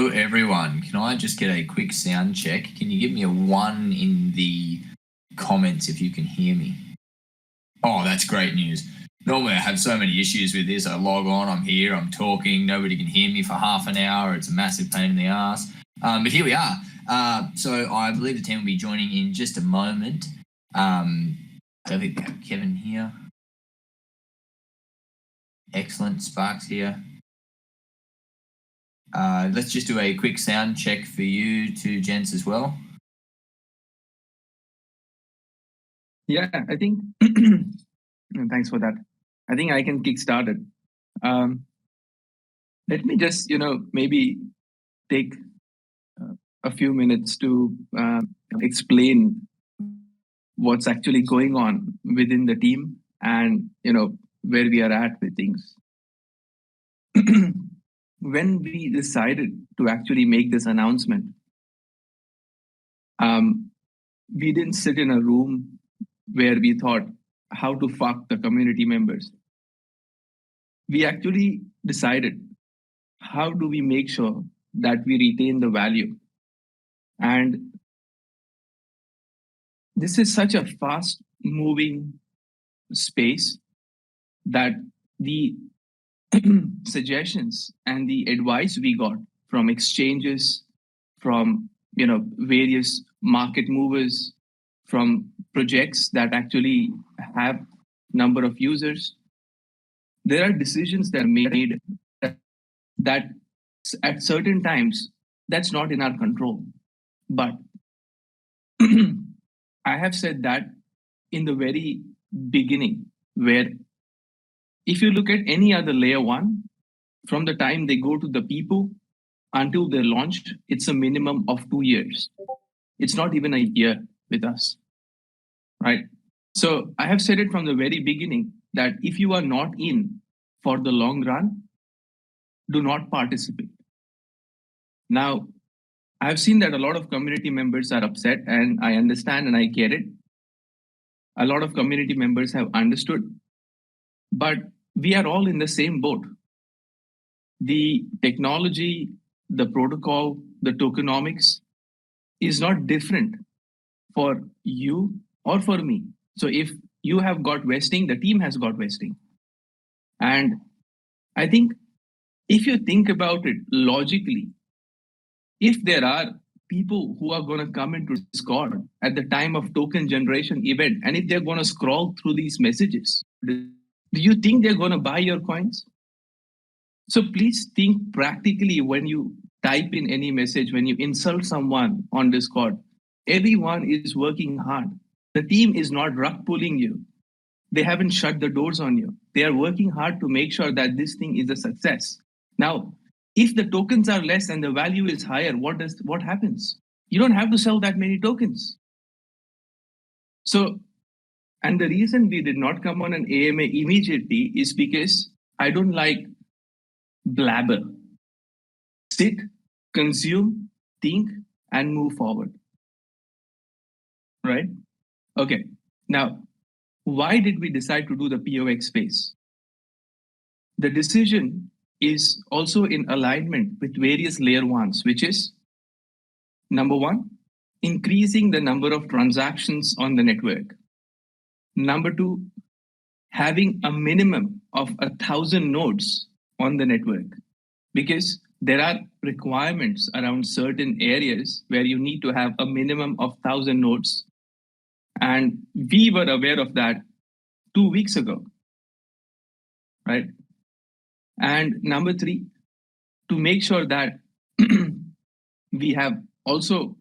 Hello, everyone. Can I just get a quick sound check? Can you give me a 1 in the comments if you can hear me? Oh, that's great news. Normally I have so many issues with this. I log on, I'm here, I'm talking, nobody can hear me for half an hour. It's a massive pain in the ass. But here we are. So I believe the team will be joining in just a moment. I think we have Kevin here. Excellent. Sparks here. Let's just do a quick sound check for you two gents as well. Yeah, I think, thanks for that. I think I can kickstart it. Let me just, maybe take a few minutes to explain what's actually going on within the team and, where we are at with things. When we decided to actually make this announcement, we didn't sit in a room where we thought how to fuck the community members. We actually decided how do we make sure that we retain the value. And this is such a fast moving space that the suggestions and the advice we got from exchanges, from various market movers, from projects that actually have number of users, there are decisions that are made that at certain times that's not in our control. But I have said that in the very beginning, where if you look at any other layer one, from the time they go to the people until they're launched, it's a minimum of 2 years. It's not even a year with us, right? So I have said it from the very beginning that if you are not in for the long run, do not participate. Now, I've seen that a lot of community members are upset, and I understand and I get it. A lot of community members have understood, but we are all in the same boat. The technology, the protocol, the tokenomics is not different for you or for me. So if you have got vesting, the team has got vesting. And I think if you think about it logically, if there are people who are going to come into Discord at the time of token generation event, and if they're going to scroll through these messages, do you think they're going to buy your coins? So please think practically when you type in any message, when you insult someone on Discord. Everyone is working hard. The team is not rug pulling you. They haven't shut the doors on you. They are working hard to make sure that this thing is a success. Now, if the tokens are less and the value is higher, what happens? You don't have to sell that many tokens. So, and the reason we did not come on an AMA immediately is because I don't like blabber. Sit, consume, think, and move forward. Right? Okay. Now, why did we decide to do the POX space? The decision is also in alignment with various layer ones, which is number one, increasing the number of transactions on the network. Number two, having a minimum of 1,000 nodes on the network, because there are requirements around certain areas where you need to have a minimum of 1,000 nodes. And we were aware of that 2 weeks ago, right? And number three, to make sure that we have also,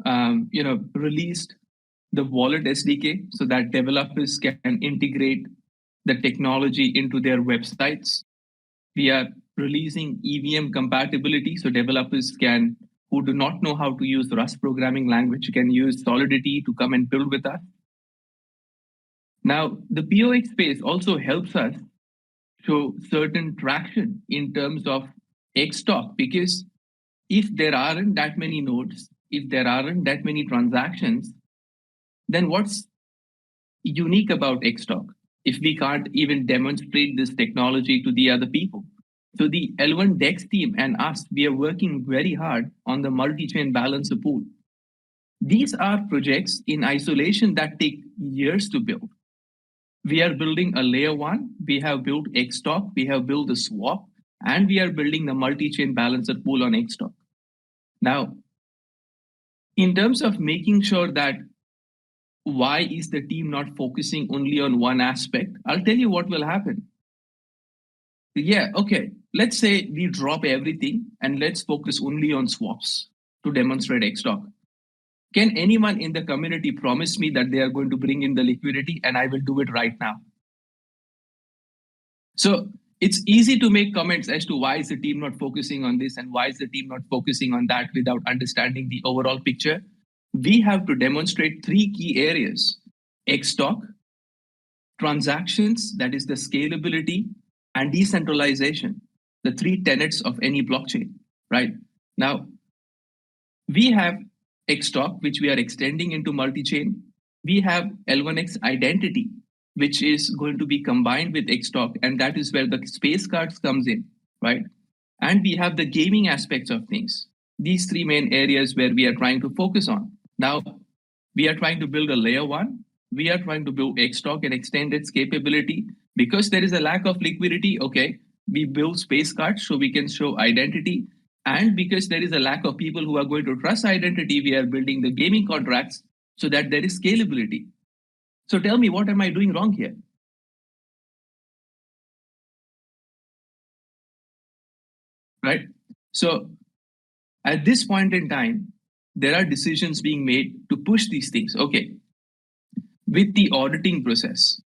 released the wallet SDK so that developers can integrate the technology into their websites. We are releasing EVM compatibility so developers who do not know how to use Rust programming language can use Solidity to come and build with us. Now, the POX space also helps us show certain traction in terms of Xtalk, because if there aren't that many nodes, if there aren't that many transactions, then what's unique about Xtalk if we can't even demonstrate this technology to the other people? So the L1DEX team and us, we are working very hard on the multi-chain balancer pool. These are projects in isolation that take years to build. We are building a layer one, we have built Xtalk, we have built the swap, and we are building the multi-chain balancer pool on Xtalk. Now, in terms of making sure that why is the team not focusing only on one aspect, I'll tell you what will happen. Yeah, okay, let's say we drop everything and let's focus only on swaps to demonstrate Xtalk. Can anyone in the community promise me that they are going to bring in the liquidity and I will do it right now? So it's easy to make comments as to why is the team not focusing on this and why is the team not focusing on that without understanding the overall picture. We have to demonstrate three key areas: Xtalk, transactions, that is the scalability, and decentralization, the three tenets of any blockchain, right? Now, we have Xtalk, which we are extending into multi-chain. We have L1X identity, which is going to be combined with Xtalk, and that is where the space cards comes in, right? And we have the gaming aspects of things. These three main areas where we are trying to focus on. Now, we are trying to build a layer one. We are trying to build Xtalk and extend its capability. Because there is a lack of liquidity, okay, we build space cards so we can show identity. And because there is a lack of people who are going to trust identity, we are building the gaming contracts so that there is scalability. So tell me, what am I doing wrong here? Right? So at this point in time, there are decisions being made to push these things. Okay, with the auditing process,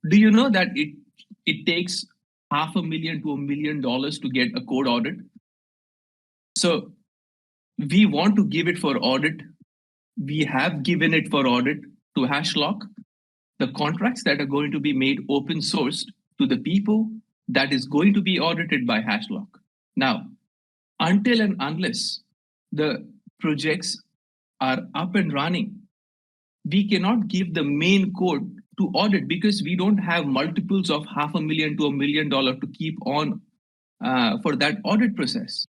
do you know that it takes $500,000 to $1 million to get a code audit? So we want to give it for audit. We have given it for audit to Hashlock. The contracts that are going to be made open sourced to the people that is going to be audited by Hashlock. Now, until and unless the projects are up and running, we cannot give the main code to audit because we don't have multiples of $500,000 to $1 million to keep on for that audit process.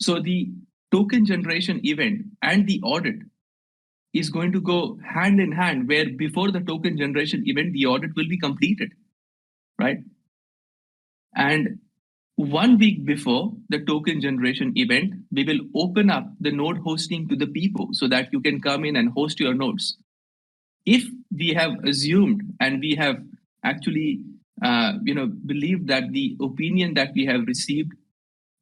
So the token generation event and the audit is going to go hand in hand, where before the token generation event, the audit will be completed, right? And 1 week before the token generation event, we will open up the node hosting to the people so that you can come in and host your nodes. If we have assumed and we have actually believed that the opinion that we have received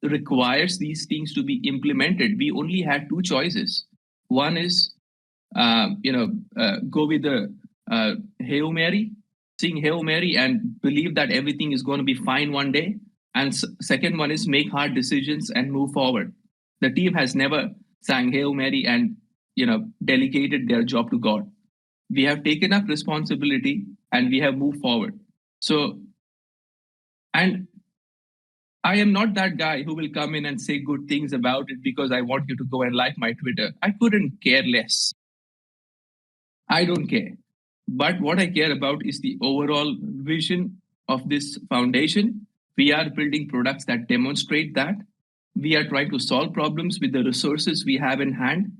requires these things to be implemented, we only had two choices. One is go with the Hail Mary, sing Hail Mary and believe that everything is going to be fine one day. And second one is make hard decisions and move forward. The team has never sang Hail Mary and delegated their job to God. We have taken up responsibility and we have moved forward. So, and I am not that guy who will come in and say good things about it because I want you to go and like my Twitter. I couldn't care less. I don't care. But what I care about is the overall vision of this foundation. We are building products that demonstrate that. We are trying to solve problems with the resources we have in hand.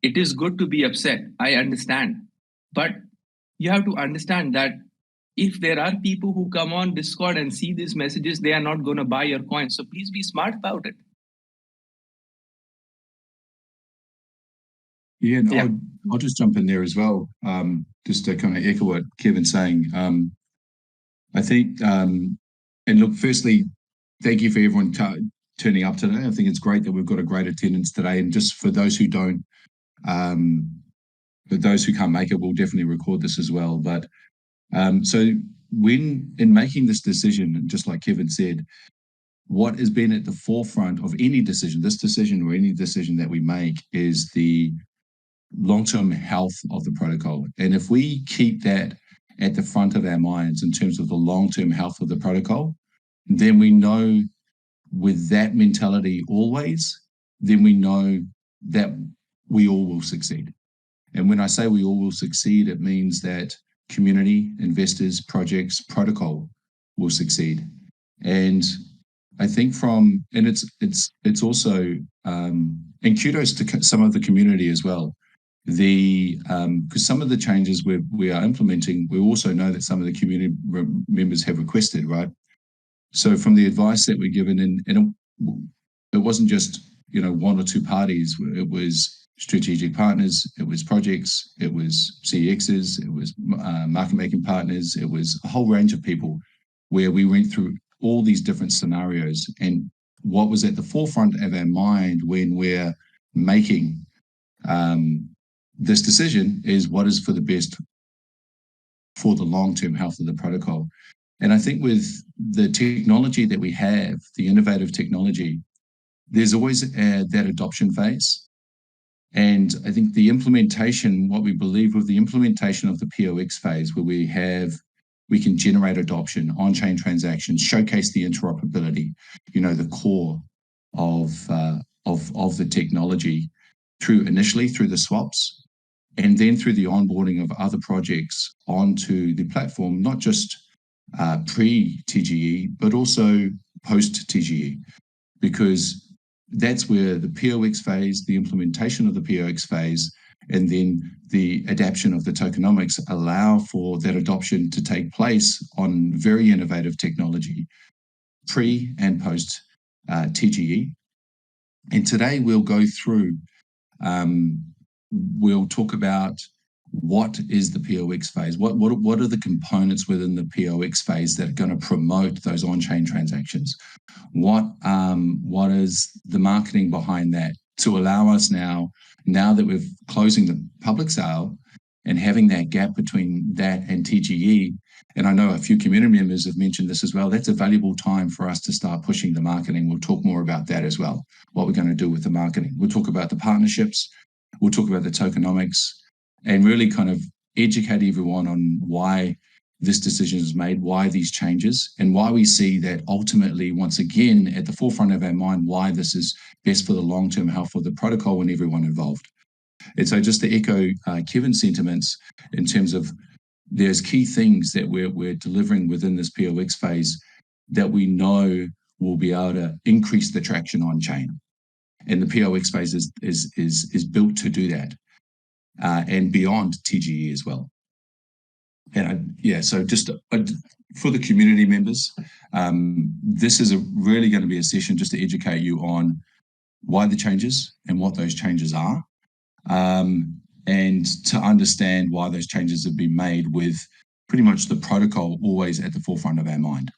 It is good to be upset. I understand. But you have to understand that if there are people who come on Discord and see these messages, they are not going to buy your coin. So please be smart about it. Yeah, and I'll just jump in there as well, just to kind of echo what Kevin's saying. I think, and look, firstly, thank you for everyone turning up today. I think it's great that we've got a great attendance today. And just for those who don't, for those who can't make it, we'll definitely record this as well. But so when in making this decision, just like Kevin said, what has been at the forefront of any decision, this decision or any decision that we make, is the long-term health of the protocol. And if we keep that at the front of our minds in terms of the long-term health of the protocol, then we know with that mentality always, then we know that we all will succeed. And when I say we all will succeed, it means that community, investors, projects, protocol will succeed. And I think and it's also, and kudos to some of the community as well. Because some of the changes we are implementing, we also know that some of the community members have requested, right? So from the advice that we're given, and it wasn't just, one or two parties, it was strategic partners, it was projects, it was CXs, it was market making partners, it was a whole range of people where we went through all these different scenarios. And what was at the forefront of our mind when we're making this decision is what is for the best for the long-term health of the protocol. And I think with the technology that we have, the innovative technology, there's always that adoption phase. And I think the implementation, what we believe with the implementation of the POX phase, where we can generate adoption, on-chain transactions, showcase the interoperability, the core of the technology initially through the swaps, and then through the onboarding of other projects onto the platform, not just pre-TGE, but also post-TGE, because that's where the POX phase, the implementation of the POX phase, and then the adaption of the tokenomics allow for that adoption to take place on very innovative technology, pre and post TGE. And today we'll go through, we'll talk about what is the POX phase, what are the components within the POX phase that are going to promote those on-chain transactions, what is the marketing behind that to allow us now that we're closing the public sale and having that gap between that and TGE. And I know a few community members have mentioned this as well. That's a valuable time for us to start pushing the marketing. We'll talk more about that as well, what we're going to do with the marketing. We'll talk about the partnerships. We'll talk about the tokenomics and really kind of educate everyone on why this decision is made, why these changes, and why we see that ultimately, once again, at the forefront of our mind, why this is best for the long-term health of the protocol and everyone involved. And so just to echo Kevin's sentiments in terms of there's key things that we're delivering within this POX phase that we know will be able to increase the traction on chain. And the POX phase is built to do that, and beyond TGE as well. And so just for the community members, this is really going to be a session just to educate you on why the changes and what those changes are, and to understand why those changes have been made with pretty much the protocol always at the forefront of our mind.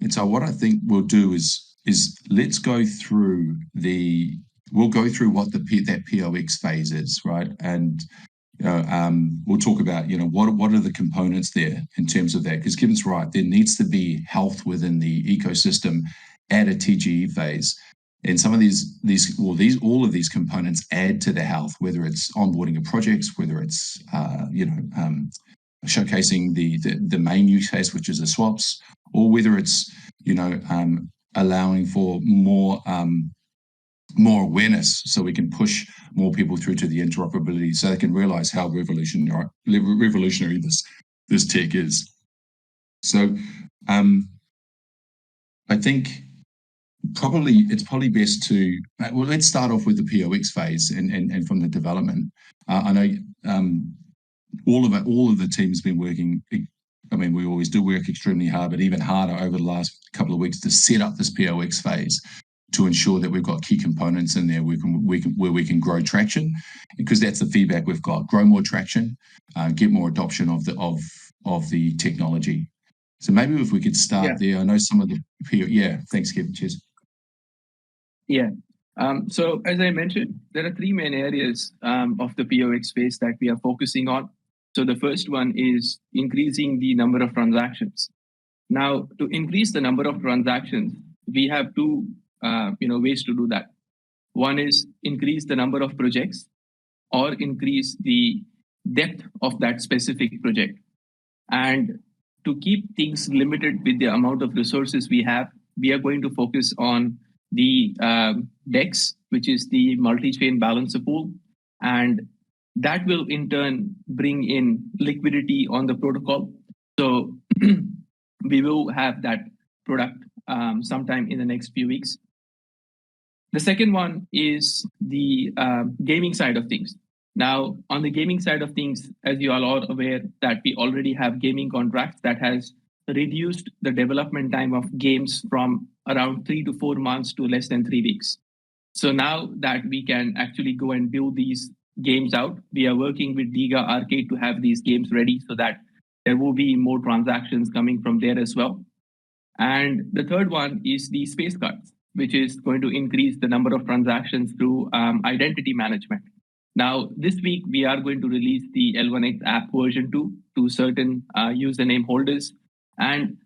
And so what I think we'll do is let's go through we'll go through what that POX phase is, right? And we'll talk about, what are the components there in terms of that? Because Kevin's right, there needs to be health within the ecosystem at a TGE phase. And some of all of these components add to the health, whether it's onboarding of projects, whether it's, showcasing the main use case, which is the swaps, or whether it's, allowing for more awareness so we can push more people through to the interoperability so they can realize how revolutionary this tech is. So I think it's probably best to, let's start off with the POX phase and from the development. I know all of the team's been working. I mean, we always do work extremely hard, but even harder over the last couple of weeks to set up this POX phase to ensure that we've got key components in there where we can grow traction, because that's the feedback we've got. Grow more traction, get more adoption of the technology. So maybe if we could start there. I know some of the thanks, Kevin. Cheers. Yeah. So as I mentioned, there are three main areas of the POX phase that we are focusing on. So the first one is increasing the number of transactions. Now, to increase the number of transactions, we have two ways to do that. One is increase the number of projects or increase the depth of that specific project. And to keep things limited with the amount of resources we have, we are going to focus on the DEX, which is the multi-chain balancer pool. And that will in turn bring in liquidity on the protocol. So we will have that product sometime in the next few weeks. The second one is the gaming side of things. Now, on the gaming side of things, as you all are aware, that we already have gaming contracts that has reduced the development time of games from around 3 to 4 months to less than 3 weeks. So now that we can actually go and build these games out, we are working with Diga Arcade to have these games ready so that there will be more transactions coming from there as well. And the third one is the space cards, which is going to increase the number of transactions through identity management. Now, this week, we are going to release the L1XAPP version 2 to certain username holders. And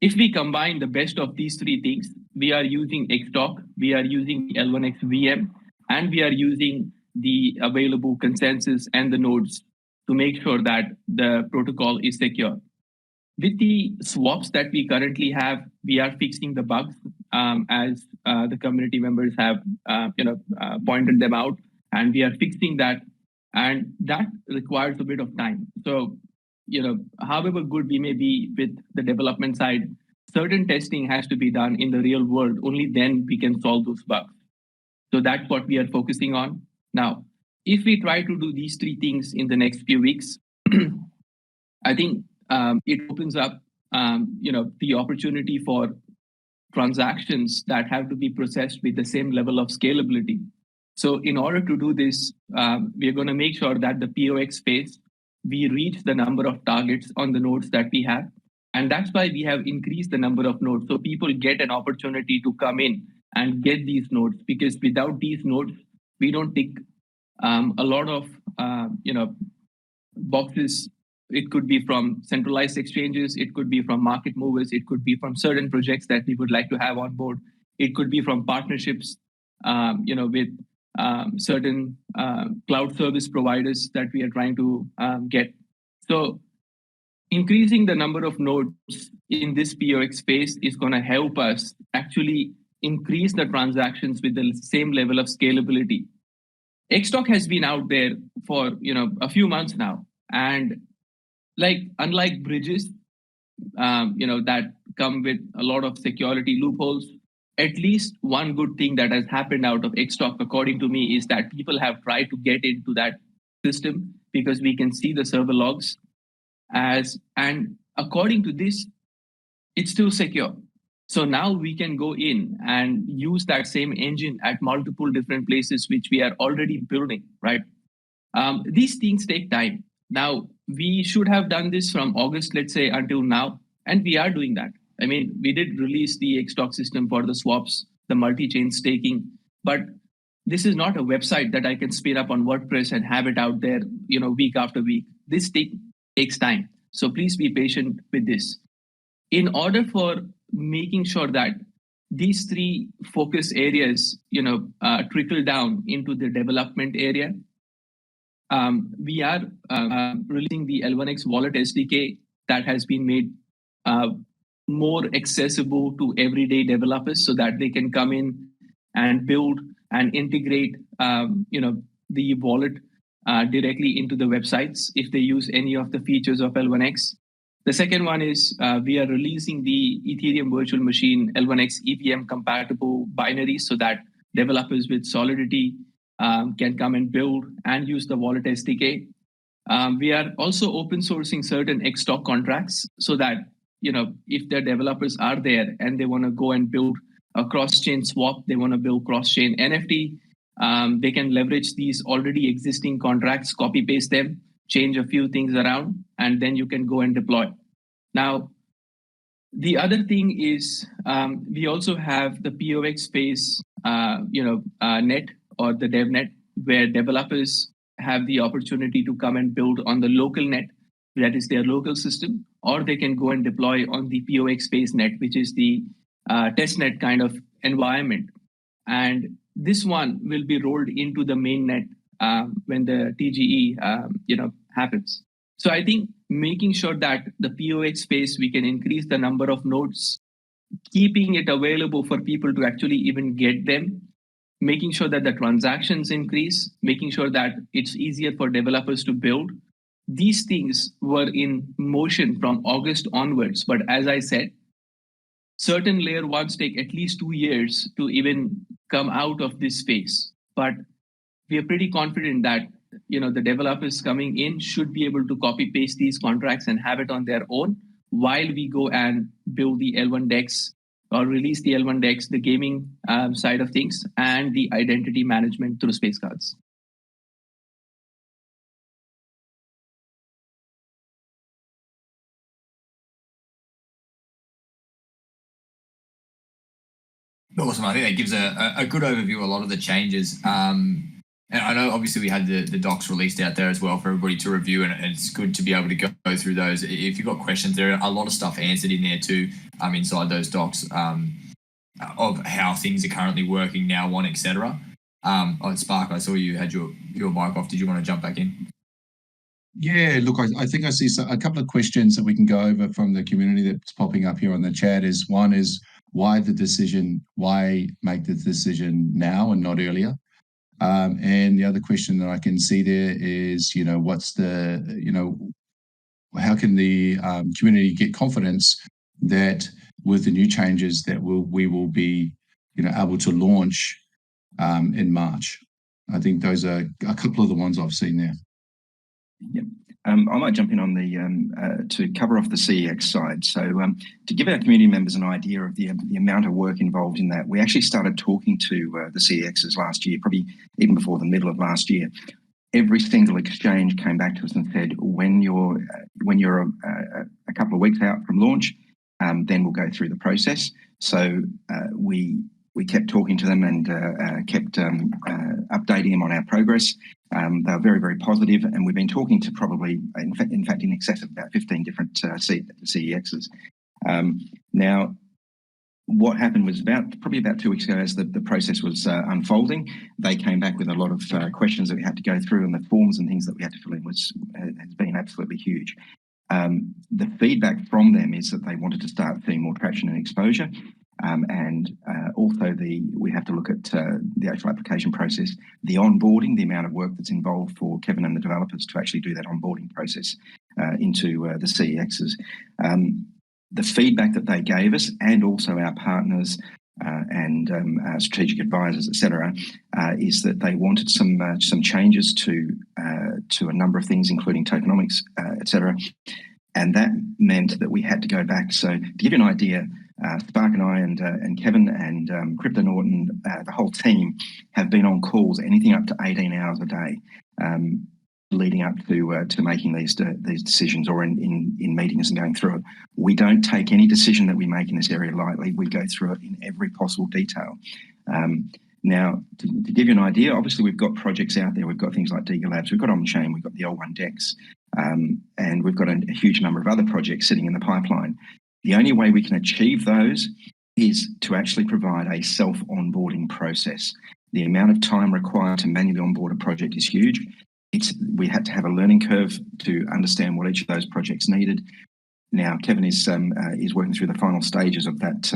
if we combine the best of these three things, we are using Xtalk, we are using the L1XVM, and we are using the available consensus and the nodes to make sure that the protocol is secure. With the swaps that we currently have, we are fixing the bugs as the community members have pointed them out, and we are fixing that, and that requires a bit of time. So, however good we may be with the development side, certain testing has to be done in the real world. Only then we can solve those bugs. So that's what we are focusing on. Now, if we try to do these three things in the next few weeks, I think it opens up, the opportunity for transactions that have to be processed with the same level of scalability. So in order to do this, we're going to make sure that the POX space, we reach the number of targets on the nodes that we have. And that's why we have increased the number of nodes. So people get an opportunity to come in and get these nodes, because without these nodes, we don't tick a lot of, boxes. It could be from centralized exchanges. It could be from market movers. It could be from certain projects that we would like to have on board. It could be from partnerships, with certain cloud service providers that we are trying to get. So increasing the number of nodes in this POX space is going to help us actually increase the transactions with the same level of scalability. Xtalk has been out there for a few months now, and unlike bridges, that come with a lot of security loopholes, at least one good thing that has happened out of Xtalk, according to me, is that people have tried to get into that system because we can see the server logs and according to this, it's still secure. So now we can go in and use that same engine at multiple different places, which we are already building, right? These things take time. Now, we should have done this from August, let's say, until now, and we are doing that. I mean, we did release the Xtalk system for the swaps, the multi-chain staking, but this is not a website that I can spin up on WordPress and have it out there, week after week. This takes time. So please be patient with this. In order for making sure that these three focus areas, trickle down into the development area, we are releasing the L1X Wallet SDK that has been made more accessible to everyday developers so that they can come in and build and integrate, the wallet directly into the websites if they use any of the features of L1X. The second one is we are releasing the Ethereum virtual machine L1X EVM compatible binaries so that developers with Solidity can come and build and use the wallet SDK. We are also open sourcing certain Xtalk contracts so that, if the developers are there and they want to go and build a cross-chain swap, they want to build cross-chain NFT, they can leverage these already existing contracts, copy paste them, change a few things around, and then you can go and deploy. Now, the other thing is we also have the POX space, net or the DevNet, where developers have the opportunity to come and build on the local net, that is their local system, or they can go and deploy on the POX space net, which is the testnet kind of environment. And this one will be rolled into the main net when the TGE happens. So I think making sure that the POX space, we can increase the number of nodes, keeping it available for people to actually even get them, making sure that the transactions increase, making sure that it's easier for developers to build, these things were in motion from August onwards. But as I said, certain layer ones take at least 2 years to even come out of this phase. But we are pretty confident that the developers coming in should be able to copy paste these contracts and have it on their own while we go and build the L1 DEX or release the L1 DEX, the gaming side of things, and the identity management through space cards. Awesome. I think that gives a good overview of a lot of the changes. And I know obviously we had the docs released out there as well for everybody to review, and it's good to be able to go through those. If you've got questions, there are a lot of stuff answered in there too, inside those docs, of how things are currently working now on, etc. Spark, I saw you had your mic off. Did you want to jump back in? Yeah, look, I think I see a couple of questions that we can go over from the community that's popping up here on the chat. One is why make the decision now and not earlier? And the other question that I can see there is, how can the community get confidence that with the new changes that we will be, able to launch in March? I think those are a couple of the ones I've seen there. Yep. I might jump in on the to cover off the CEX side. So to give our community members an idea of the amount of work involved in that, we actually started talking to the CEXs last year, probably even before the middle of last year. Every single exchange came back to us and said, when you're a couple of weeks out from launch, then we'll go through the process. So we kept talking to them and kept updating them on our progress. They were very, very positive, and we've been talking to probably, in fact, in excess of about 15 different CEXs. Now, what happened was probably about 2 weeks ago, as the process was unfolding, they came back with a lot of questions that we had to go through, and the forms and things that we had to fill in has been absolutely huge. The feedback from them is that they wanted to start seeing more traction and exposure. And also we have to look at the actual application process, the onboarding, the amount of work that's involved for Kevin and the developers to actually do that onboarding process into the CEXs. The feedback that they gave us, and also our partners and strategic advisors, etc., is that they wanted some changes to a number of things, including tokenomics, etc. And that meant that we had to go back. So to give you an idea, Spark and I and Kevin and Crypto Norton, the whole team have been on calls anything up to 18 hours a day, leading up to making these decisions, or in meetings and going through it. We don't take any decision that we make in this area lightly. We go through it in every possible detail. Now, to give you an idea, obviously we've got projects out there. We've got things like Diga Labs, we've got on-chain, we've got the L1 DEX, and we've got a huge number of other projects sitting in the pipeline. The only way we can achieve those is to actually provide a self-onboarding process. The amount of time required to manually onboard a project is huge. We had to have a learning curve to understand what each of those projects needed. Now, Kevin is working through the final stages of that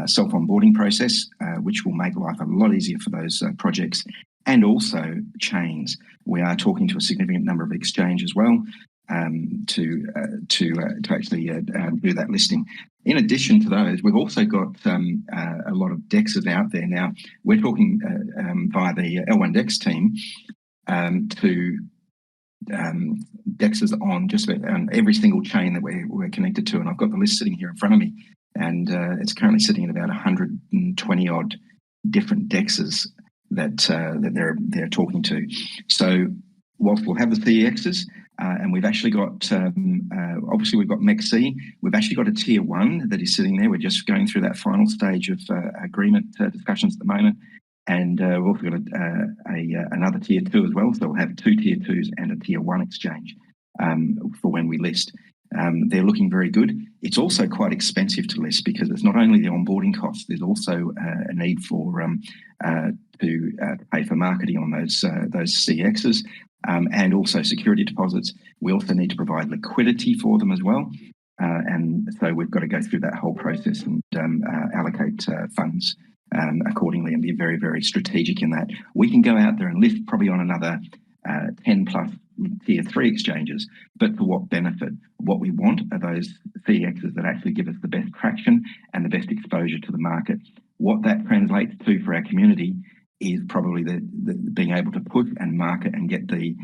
self-onboarding process, which will make life a lot easier for those projects, and also chains. We are talking to a significant number of exchanges as well to actually do that listing. In addition to those, we've also got a lot of DEXs out there now. We're talking via the L1 DEX team to DEXs on just about every single chain that we're connected to, and I've got the list sitting here in front of me, and it's currently sitting at about 120 odd different DEXs that they're talking to. So whilst we'll have the CEXs, and we've actually got obviously we've got MEXC, we've actually got a tier 1 that is sitting there. We're just going through that final stage of agreement discussions at the moment. And we've also got another tier 2 as well. So we'll have 2 tier 2s and a tier 1 exchange for when we list. They're looking very good. It's also quite expensive to list because it's not only the onboarding costs, there's also a need for to pay for marketing on those CEXs, and also security deposits. We also need to provide liquidity for them as well. And so we've got to go through that whole process and allocate funds accordingly, and be very, very strategic in that. We can go out there and lift probably on another 10 plus tier 3 exchanges, but for what benefit? What we want are those CEXs that actually give us the best traction and the best exposure to the market. What that translates to for our community is probably the being able to push and market and get the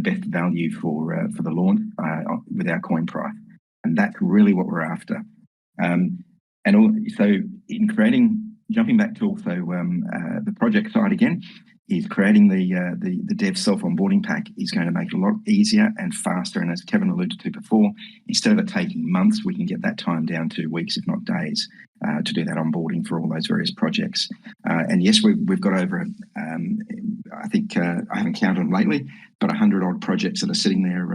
best value for the launch with our coin price, and that's really what we're after. So in creating, jumping back to also the project side again, is creating the dev self-onboarding pack is going to make it a lot easier and faster. And as Kevin alluded to before, instead of it taking months, we can get that time down to weeks, if not days, to do that onboarding for all those various projects. And yes, we've got over, I think, I haven't counted them lately, but 100 odd projects that are sitting there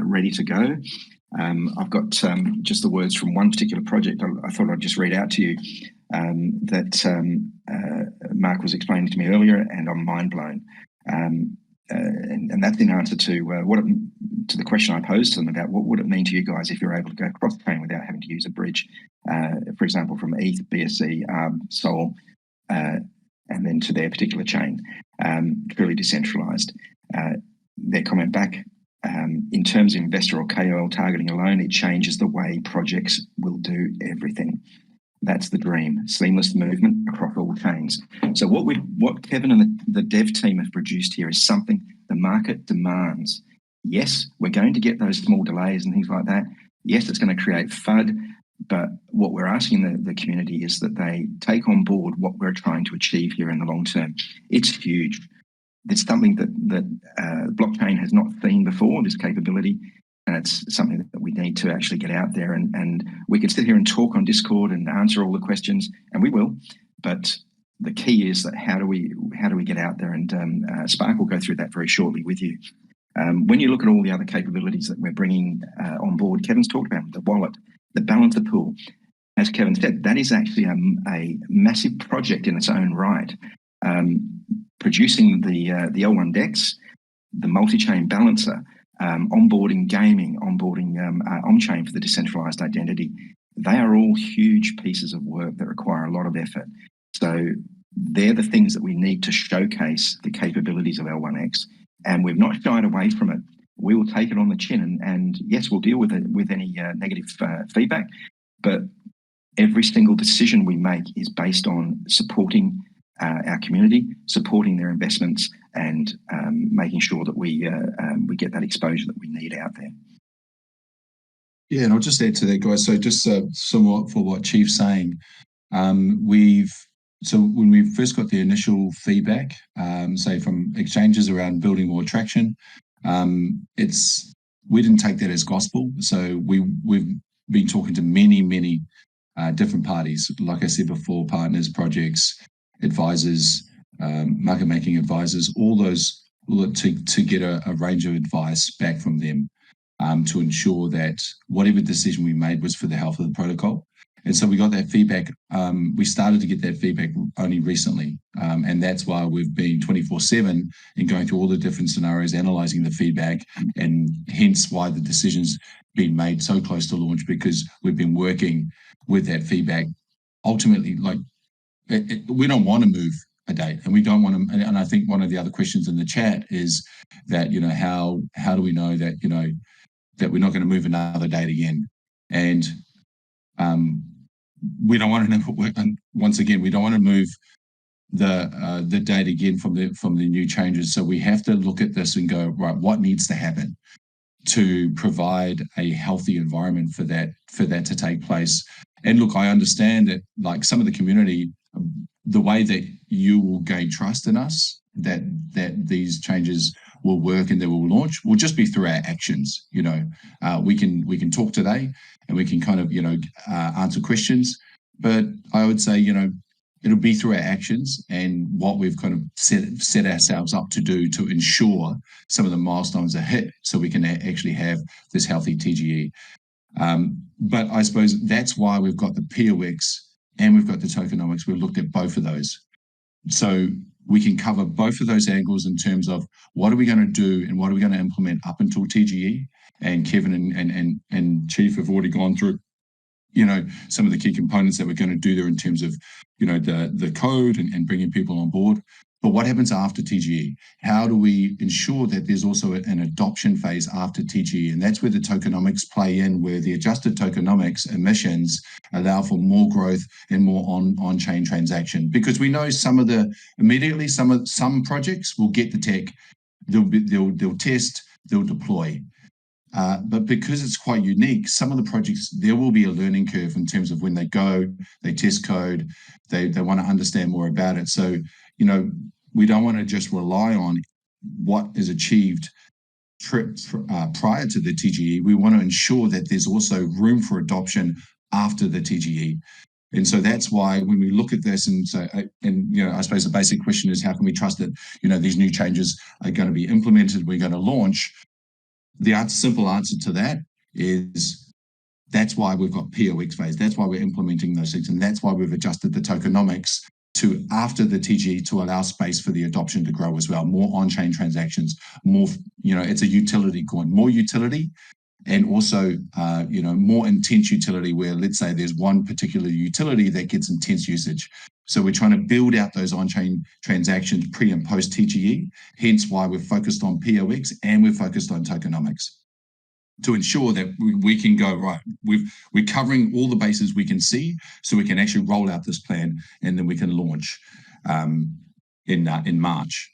ready to go. I've got just the words from one particular project I thought I'd just read out to you that Mark was explaining to me earlier, and I'm mind blown. And that's in answer to to the question I posed to them about what would it mean to you guys if you're able to go cross-chain without having to use a bridge, for example, from ETH, BSC, Sol, and then to their particular chain, truly decentralized. Their comment back, in terms of investor or KOL targeting alone, it changes the way projects will do everything. That's the dream, seamless movement across all chains. So what Kevin and the dev team have produced here is something the market demands. Yes, we're going to get those small delays and things like that. Yes, it's going to create FUD, but what we're asking the community is that they take on board what we're trying to achieve here in the long term. It's huge. It's something that blockchain has not seen before, this capability. And it's something that we need to actually get out there. And we could sit here and talk on Discord and answer all the questions, and we will. But the key is that how do we get out there? And Spark will go through that very shortly with you. When you look at all the other capabilities that we're bringing on board, Kevin's talked about the wallet, the balancer pool. As Kevin said, that is actually a massive project in its own right. Producing the L1 DEX, the multi-chain balancer, onboarding gaming, onboarding on-chain for the decentralized identity. They are all huge pieces of work that require a lot of effort. So they're the things that we need to showcase the capabilities of L1X. And we've not shied away from it. We will take it on the chin. And yes, we'll deal with it with any negative feedback. But every single decision we make is based on supporting our community, supporting their investments, and making sure that we get that exposure that we need out there. Yeah, and I'll just add to that, guys. So just somewhat for what Chief's saying, so when we first got the initial feedback, say from exchanges around building more traction, we didn't take that as gospel. So we've been talking to many different parties, like I said before, partners, projects, advisors, market making advisors, all those to get a range of advice back from them to ensure that whatever decision we made was for the health of the protocol. And so we got that feedback. We started to get that feedback only recently. And that's why we've been 24/7 in going through all the different scenarios, analyzing the feedback, and hence why the decision's been made so close to launch, because we've been working with that feedback. Ultimately, we don't want to move a date, and we don't want to. And I think one of the other questions in the chat is that, how do we know that, that we're not going to move another date again? And we don't want to. Once again, we don't want to move the date again from the new changes. So we have to look at this and go, right, what needs to happen to provide a healthy environment for that to take place? And look, I understand that, like, some of the community, the way that you will gain trust in us, that these changes will work and they will launch, will just be through our actions. We can talk today and we can kind of answer questions, but I would say it'll be through our actions and what we've kind of set ourselves up to do to ensure some of the milestones are hit, so we can actually have this healthy TGE. But I suppose that's why we've got the POX and we've got the tokenomics. We've looked at both of those, so we can cover both of those angles in terms of what are we going to do and what are we going to implement up until TGE. And Kevin and Chief have already gone through, some of the key components that we're going to do there in terms of, the code and bringing people on board. But what happens after TGE? How do we ensure that there's also an adoption phase after TGE? And that's where the tokenomics play in, where the adjusted tokenomics emissions allow for more growth and more on-chain transaction. Because we know some projects will get the tech, they'll test, they'll deploy. But because it's quite unique, some of the projects, there will be a learning curve in terms of when they go, they test code, they want to understand more about it. So, we don't want to just rely on what is achieved prior to the TGE. We want to ensure that there's also room for adoption after the TGE. And so that's why when we look at this and say, I suppose the basic question is, how can we trust that, these new changes are going to be implemented, we're going to launch? The simple answer to that is that's why we've got POX phase. That's why we're implementing those things. And that's why we've adjusted the tokenomics to after the TGE to allow space for the adoption to grow as well. More on-chain transactions, more, it's a utility coin, more utility, and also, more intense utility where, let's say, there's one particular utility that gets intense usage. So we're trying to build out those on-chain transactions pre and post TGE, hence why we're focused on POX and we're focused on tokenomics to ensure that we can go, right, we're covering all the bases we can see so we can actually roll out this plan and then we can launch in March.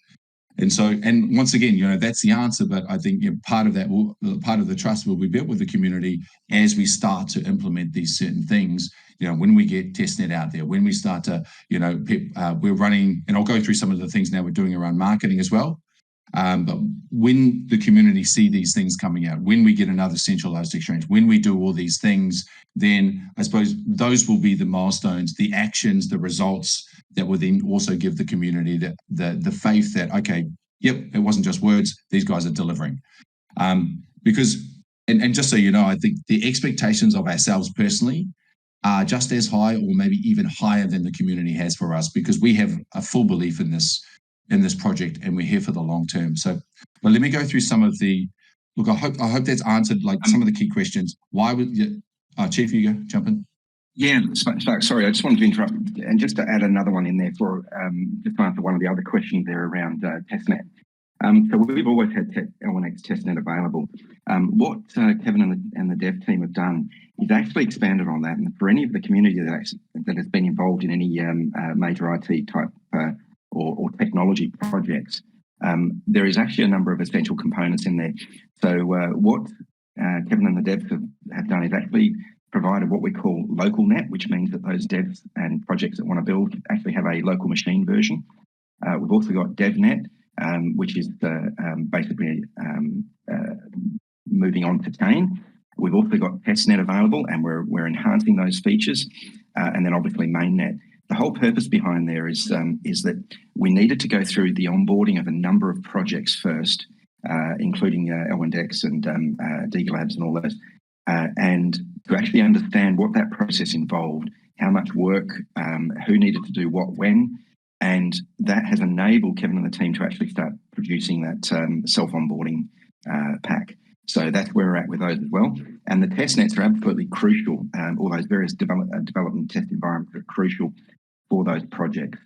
And so, and once again, that's the answer, but I think part of the trust will be built with the community as we start to implement these certain things. When we get testnet out there, when we start to, we're running, and I'll go through some of the things now we're doing around marketing as well. But when the community see these things coming out, when we get another centralized exchange, when we do all these things, then I suppose those will be the milestones, the actions, the results that will then also give the community the faith that, okay, yep, it wasn't just words, these guys are delivering. Because, and just so you know, I think the expectations of ourselves personally are just as high or maybe even higher than the community has for us, because we have a full belief in this project and we're here for the long term. So, but let me go through some of the, look, I hope that's answered some of the key questions. Why would you, Chief, you go, jump in. Yeah, sorry, I just wanted to interrupt and just to add another one in there for just to answer one of the other questions there around testnet. So we've always had L1X testnet available. What Kevin and the dev team have done is actually expanded on that, and for any of the community that has been involved in any major IT type or technology projects, there is actually a number of essential components in there. So what Kevin and the devs have done is actually provided what we call local net, which means that those devs and projects that want to build actually have a local machine version. We've also got DevNet, which is basically moving on to chain. We've also got testnet available, and we're enhancing those features, and then obviously mainnet. The whole purpose behind there is that we needed to go through the onboarding of a number of projects first, including L1Dex and Deagle Labs and all those, and to actually understand what that process involved, how much work, who needed to do what when, and that has enabled Kevin and the team to actually start producing that self-onboarding pack. So that's where we're at with those as well. And the test nets are absolutely crucial. All those various development test environments are crucial for those projects.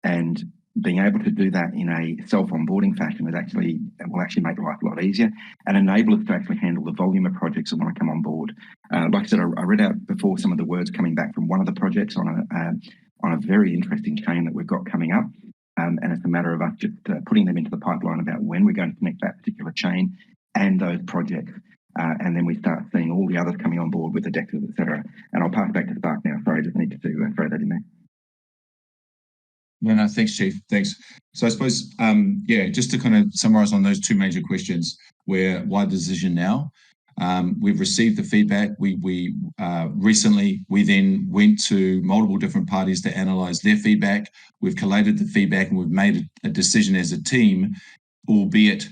And being able to do that in a self-onboarding fashion will actually make life a lot easier and enable us to actually handle the volume of projects that want to come on board. Like I said, I read out before some of the words coming back from one of the projects on a very interesting chain that we've got coming up. And it's a matter of us just putting them into the pipeline about when we're going to connect that particular chain and those projects. And then we start seeing all the others coming on board with the DEXs, et cetera. And I'll pass back to Spark now. Sorry, I just needed to throw that in there. No, thanks, Chief. Thanks. So I suppose, just to kind of summarize on those two major questions, why the decision now? We've received the feedback. We recently, we then went to multiple different parties to analyze their feedback. We've collated the feedback and we've made a decision as a team, albeit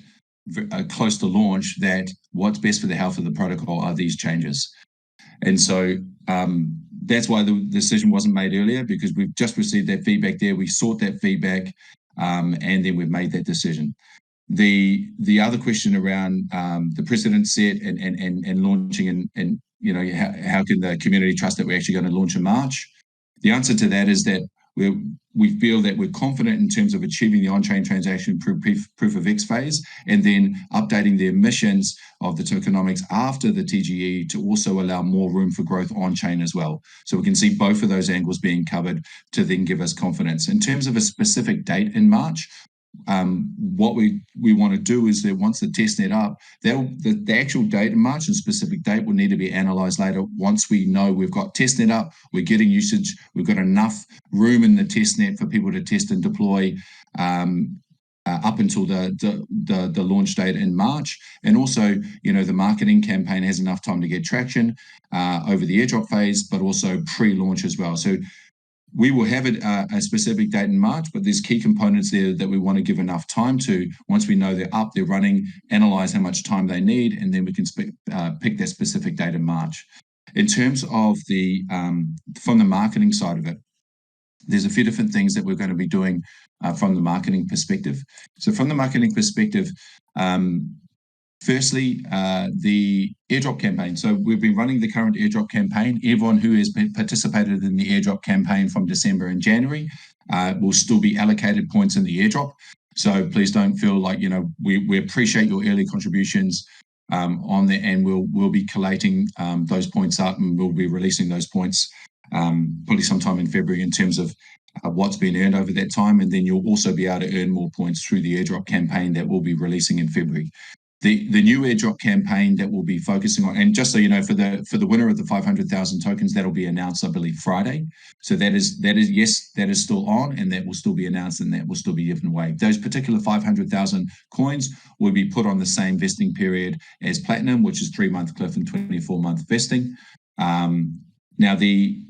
close to launch, that what's best for the health of the protocol are these changes. And so that's why the decision wasn't made earlier, because we've just received that feedback there. We sought that feedback and then we've made that decision. The other question around the precedent set and launching and how can the community trust that we're actually going to launch in March? The answer to that is that we feel that we're confident in terms of achieving the on-chain transaction proof of X phase, and then updating the emissions of the tokenomics after the TGE to also allow more room for growth on-chain as well. So we can see both of those angles being covered to then give us confidence. In terms of a specific date in March, what we want to do is that once the testnet up, the actual date in March and specific date will need to be analyzed later. Once we know we've got testnet up, we're getting usage, we've got enough room in the testnet for people to test and deploy up until the launch date in March. And also, the marketing campaign has enough time to get traction over the airdrop phase, but also pre-launch as well. So we will have a specific date in March, but there's key components there that we want to give enough time to. Once we know they're up, they're running, analyze how much time they need, and then we can pick that specific date in March. In terms of from the marketing side of it, there's a few different things that we're going to be doing from the marketing perspective. So from the marketing perspective, firstly, the airdrop campaign. So we've been running the current airdrop campaign. Everyone who has participated in the airdrop campaign from December and January will still be allocated points in the airdrop. So please don't feel like, we appreciate your early contributions on there, and we'll be collating those points up, and we'll be releasing those points probably sometime in February in terms of what's been earned over that time. And then you'll also be able to earn more points through the airdrop campaign that we'll be releasing in February. The new airdrop campaign that we'll be focusing on, and just so you know, for the winner of the 500,000 tokens, that'll be announced, I believe, Friday. So that is still on, and that will still be announced, and that will still be given away. Those particular 500,000 coins will be put on the same vesting period as Platinum, which is 3-month cliff and 24-month vesting. Now the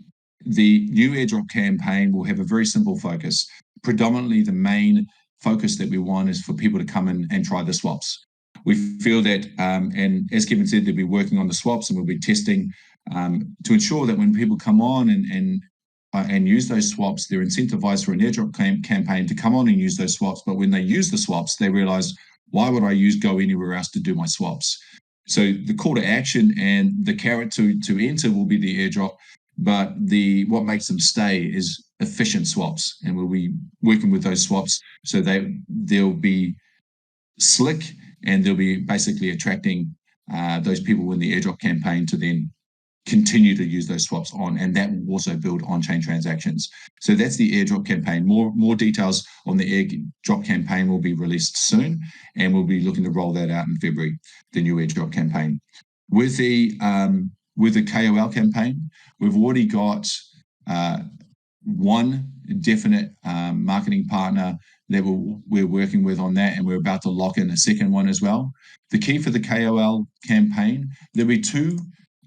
new airdrop campaign will have a very simple focus. Predominantly, the main focus that we want is for people to come in and try the swaps. We feel that, and as Kevin said, they'll be working on the swaps, and we'll be testing to ensure that when people come on and use those swaps, they're incentivized for an airdrop campaign to come on and use those swaps. But when they use the swaps, they realize, why would I go anywhere else to do my swaps? So the call to action and the carrot to enter will be the airdrop, but what makes them stay is efficient swaps, and we'll be working with those swaps so they'll be slick, and they'll be basically attracting those people in the airdrop campaign to then continue to use those swaps on, and that will also build on-chain transactions. So that's the airdrop campaign. More details on the airdrop campaign will be released soon, and we'll be looking to roll that out in February, the new airdrop campaign. With the KOL campaign, we've already got one definite marketing partner that we're working with on that, and we're about to lock in a second one as well. The key for the KOL campaign, there'll be two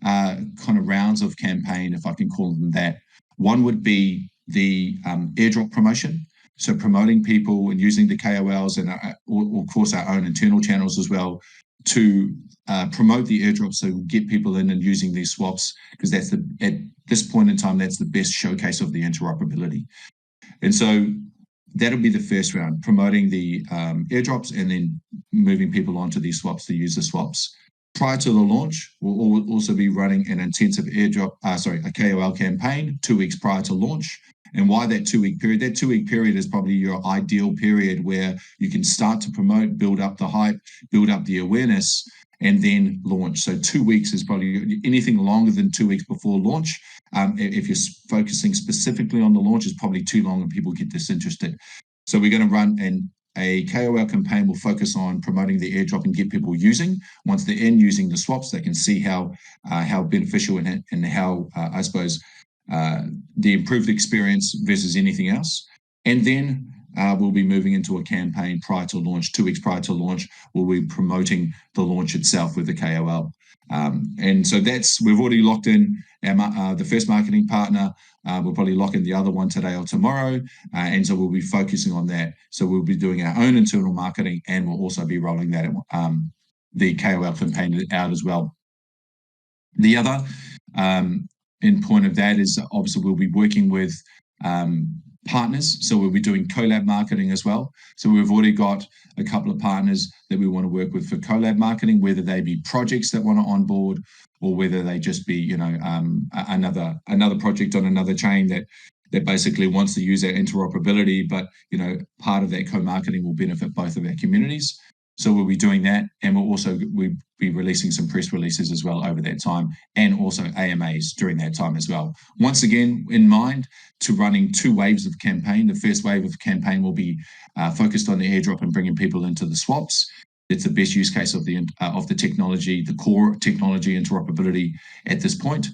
kind of rounds of campaign, if I can call them that. One would be the airdrop promotion, so promoting people and using the KOLs and of course our own internal channels as well to promote the airdrop, so get people in and using these swaps, because at this point in time, that's the best showcase of the interoperability. And so that'll be the first round, promoting the airdrops and then moving people onto these swaps to use the swaps. Prior to the launch, we'll also be running an intensive a KOL campaign 2 weeks prior to launch. And why that 2-week period? That 2-week period is probably your ideal period where you can start to promote, build up the hype, build up the awareness, and then launch. So 2 weeks is probably anything longer than 2 weeks before launch. If you're focusing specifically on the launch, is probably too long and people get disinterested. So we're going to run a KOL campaign will focus on promoting the airdrop and get people using. Once they're in using the swaps, they can see how beneficial and how, I suppose, the improved experience versus anything else. And then we'll be moving into a campaign prior to launch, 2 weeks prior to launch. We'll be promoting the launch itself with the KOL. And so we've already locked in the first marketing partner. We'll probably lock in the other one today or tomorrow. And so we'll be focusing on that. So we'll be doing our own internal marketing, and we'll also be rolling that the KOL campaign out as well. The other end point of that is obviously we'll be working with partners. So we'll be doing collab marketing as well. So we've already got a couple of partners that we want to work with for collab marketing, whether they be projects that want to onboard, or whether they just be, another project on another chain that that basically wants to use our interoperability, but part of that co-marketing will benefit both of our communities. So we'll be doing that, and we'll be releasing some press releases as well over that time, and also AMAs during that time as well. Once again, in mind to running 2 waves of campaign. The first wave of campaign will be focused on the airdrop and bringing people into the swaps. It's the best use case of the technology, the core technology interoperability at this point.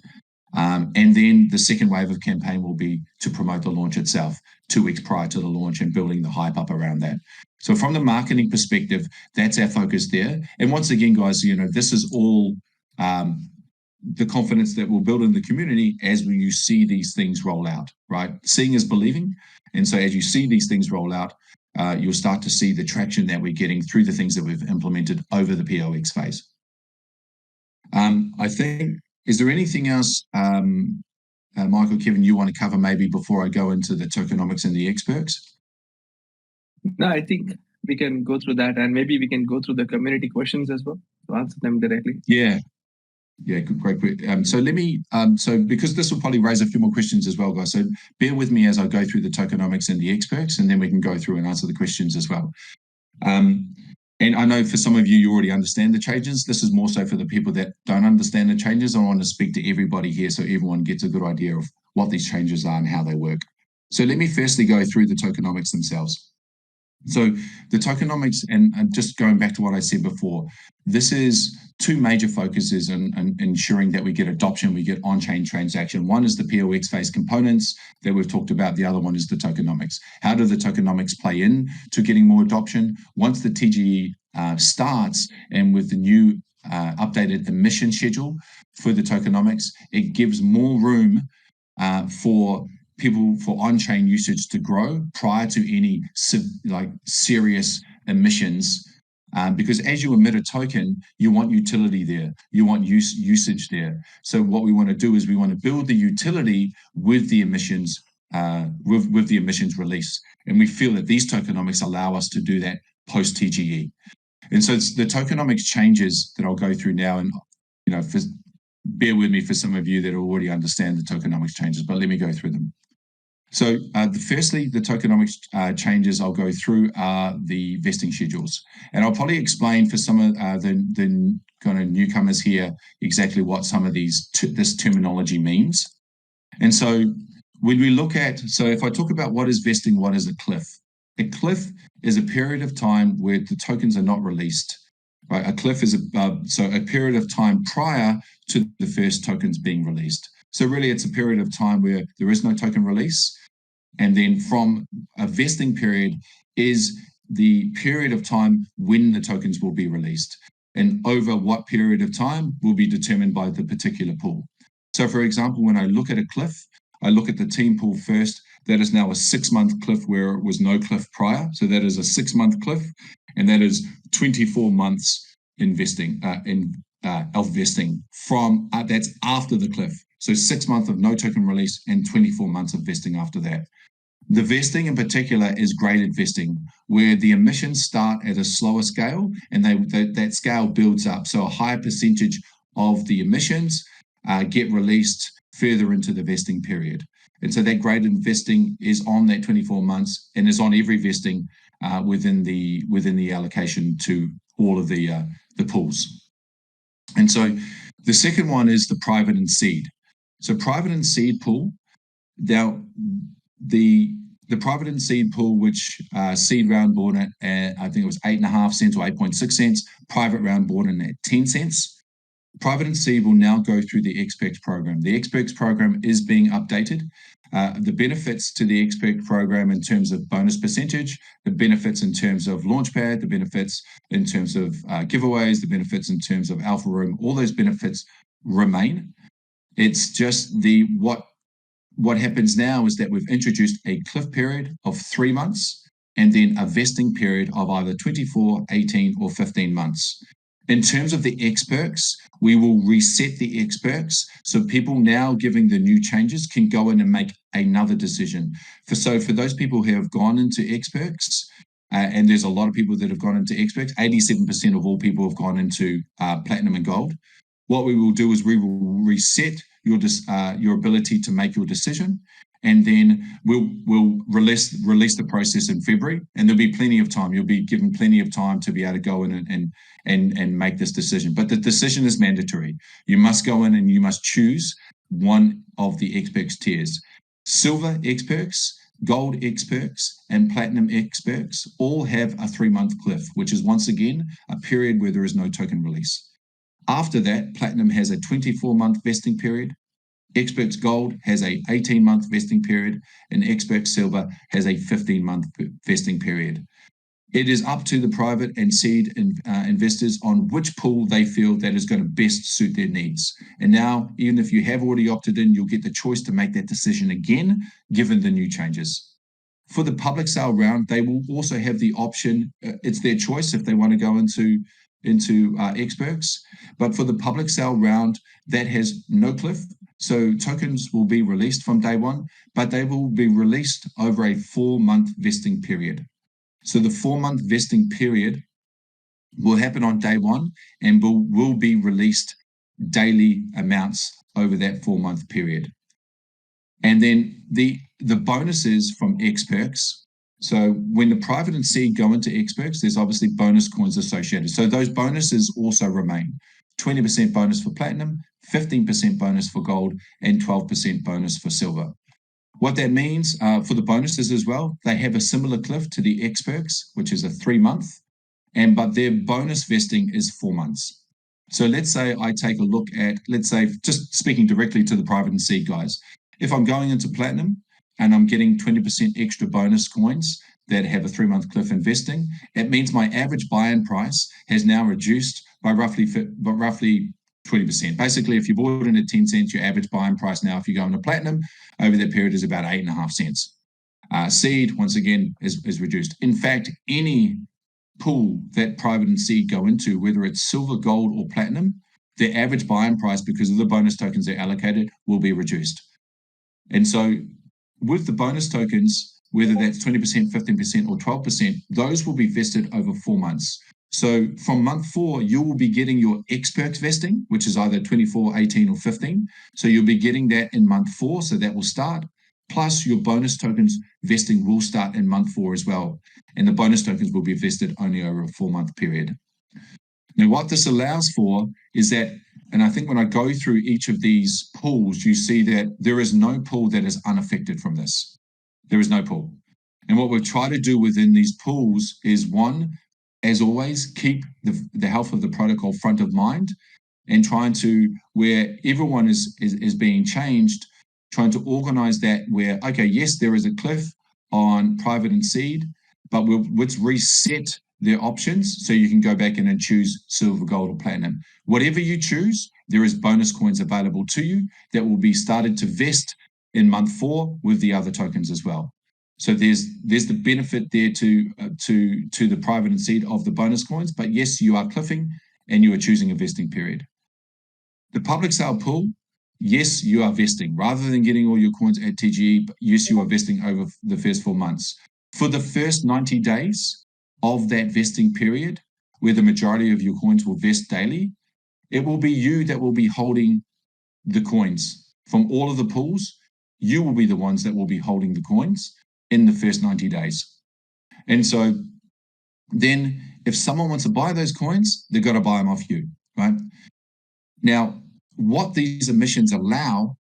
And then the second wave of campaign will be to promote the launch itself 2 weeks prior to the launch and building the hype up around that. So from the marketing perspective, that's our focus there. And once again, guys, this is all the confidence that we'll build in the community as you see these things roll out, right? Seeing is believing. And so as you see these things roll out, you'll start to see the traction that we're getting through the things that we've implemented over the POX phase. I think, is there anything else, Michael, Kevin, you want to cover maybe before I go into the tokenomics and the experts? No, I think we can go through that, and maybe we can go through the community questions as well to answer them directly. Yeah, great. So let me, because this will probably raise a few more questions as well, guys. So bear with me as I go through the tokenomics and the experts, and then we can go through and answer the questions as well. And I know for some of you, you already understand the changes. This is more so for the people that don't understand the changes. I want to speak to everybody here so everyone gets a good idea of what these changes are and how they work. So let me firstly go through the tokenomics themselves. So the tokenomics, and just going back to what I said before, this is 2 major focuses in ensuring that we get adoption, we get on-chain transaction. One is the POX phase components that we've talked about. The other one is the tokenomics. How do the tokenomics play in to getting more adoption? Once the TGE starts, and with the new updated emission schedule for the tokenomics, it gives more room for on-chain usage to grow prior to any serious emissions, because as you emit a token, you want utility there, you want usage there. So what we want to do is we want to build the utility with the emissions with the emissions release, and we feel that these tokenomics allow us to do that post TGE. And so it's the tokenomics changes that I'll go through now, and bear with me for some of you that already understand the tokenomics changes, but let me go through them. So firstly, the tokenomics changes I'll go through are the vesting schedules. And I'll probably explain for some of the kind of newcomers here exactly what some of this terminology means. And so when we look at, so if I talk about what is vesting, what is a cliff? A cliff is a period of time where the tokens are not released. Right? A cliff is a period of time prior to the first tokens being released. So really it's a period of time where there is no token release. And then from a vesting period is the period of time when the tokens will be released. And over what period of time will be determined by the particular pool. So for example, when I look at a cliff, I look at the team pool first. That is now a 6-month cliff where it was no cliff prior. So that is a 6-month cliff. And that is 24 months investing, of vesting from, that's after the cliff. So 6 months of no token release and 24 months of vesting after that. The vesting in particular is graded vesting, where the emissions start at a slower scale and that scale builds up. So a higher percentage of the emissions get released further into the vesting period. And so that graded vesting is on that 24 months and is on every vesting within the allocation to all of the pools. And so the second one is the private and seed. So private and seed pool, now the private and seed pool, which seed round bought at, I think it was 8.5 cents or 8.6 cents, private round bought in at 10 cents. Private and seed will now go through the XPEX program. The XPEX program is being updated. The benefits to the XPEX program in terms of bonus percentage, the benefits in terms of Launchpad, the benefits in terms of giveaways, the benefits in terms of Alpha Room, all those benefits remain. It's just what happens now is that we've introduced a cliff period of 3 months and then a vesting period of either 24, 18, or 15 months. In terms of the XPEX, we will reset the XPEX so people now giving the new changes can go in and make another decision. So for those people who have gone into XPEX, and there's a lot of people that have gone into XPEX, 87% of all people have gone into Platinum and Gold. What we will do is we will reset your ability to make your decision, and then we'll release the process in February, and there'll be plenty of time. You'll be given plenty of time to be able to go in and make this decision. But the decision is mandatory. You must go in and you must choose one of the XPerks tiers. Silver XPerks, Gold XPerks, and Platinum XPerks all have a 3-month cliff, which is once again a period where there is no token release. After that, Platinum has a 24-month vesting period. XPerks Gold has a 18-month vesting period, and XPerks Silver has a 15-month vesting period. It is up to the private and seed investors on which pool they feel that is going to best suit their needs. And now, even if you have already opted in, you'll get the choice to make that decision again, given the new changes. For the public sale round, they will also have the option. It's their choice if they want to go into XPerks. But for the public sale round, that has no cliff. So tokens will be released from day one, but they will be released over a 4-month vesting period. So the 4-month vesting period will happen on day one and will be released daily amounts over that 4-month period. And then the bonuses from XPerks. So when the private and seed go into XPerks, there's obviously bonus coins associated. So those bonuses also remain. 20% bonus for Platinum, 15% bonus for Gold, and 12% bonus for Silver. What that means for the bonuses as well, they have a similar cliff to the XPerks, which is a 3-month, but their bonus vesting is 4 months. So let's say I take a look at, let's say, just speaking directly to the private and seed guys, if I'm going into Platinum and I'm getting 20% extra bonus coins that have a 3-month cliff investing, it means my average buy-in price has now reduced by roughly 20%. Basically, if you bought in at 10 cents, your average buy-in price now, if you go into Platinum, over that period is about 8.5 cents. Seed, once again, is reduced. In fact, any pool that private and seed go into, whether it's Silver, Gold, or Platinum, the average buy-in price, because of the bonus tokens they're allocated, will be reduced. And so with the bonus tokens, whether that's 20%, 15%, or 12%, those will be vested over 4 months. So from month 4, you will be getting your XPerks vesting, which is either 24, 18, or 15. So you'll be getting that in month 4, so that will start. Plus your bonus tokens vesting will start in month 4 as well. And the bonus tokens will be vested only over a 4-month period. Now, what this allows for is that, and I think when I go through each of these pools, you see that there is no pool that is unaffected from this. There is no pool. And what we've tried to do within these pools is, one, as always, keep the health of the protocol front of mind, and trying to, where everyone is being changed, trying to organize that where, okay, yes, there is a cliff on private and seed, but let's reset their options so you can go back in and choose Silver, Gold, or Platinum. Whatever you choose, there is bonus coins available to you that will be started to vest in month 4 with the other tokens as well. So there's the benefit there to the private and seed of the bonus coins, but yes, you are cliffing and you are choosing a vesting period. The public sale pool, yes, you are vesting. Rather than getting all your coins at TGE, yes, you are vesting over the first 4 months. For the first 90 days of that vesting period, where the majority of your coins will vest daily, it will be you that will be holding the coins. From all of the pools, you will be the ones that will be holding the coins in the first 90 days. And so then if someone wants to buy those coins, they've got to buy them off you, right? Now, what these emissions allow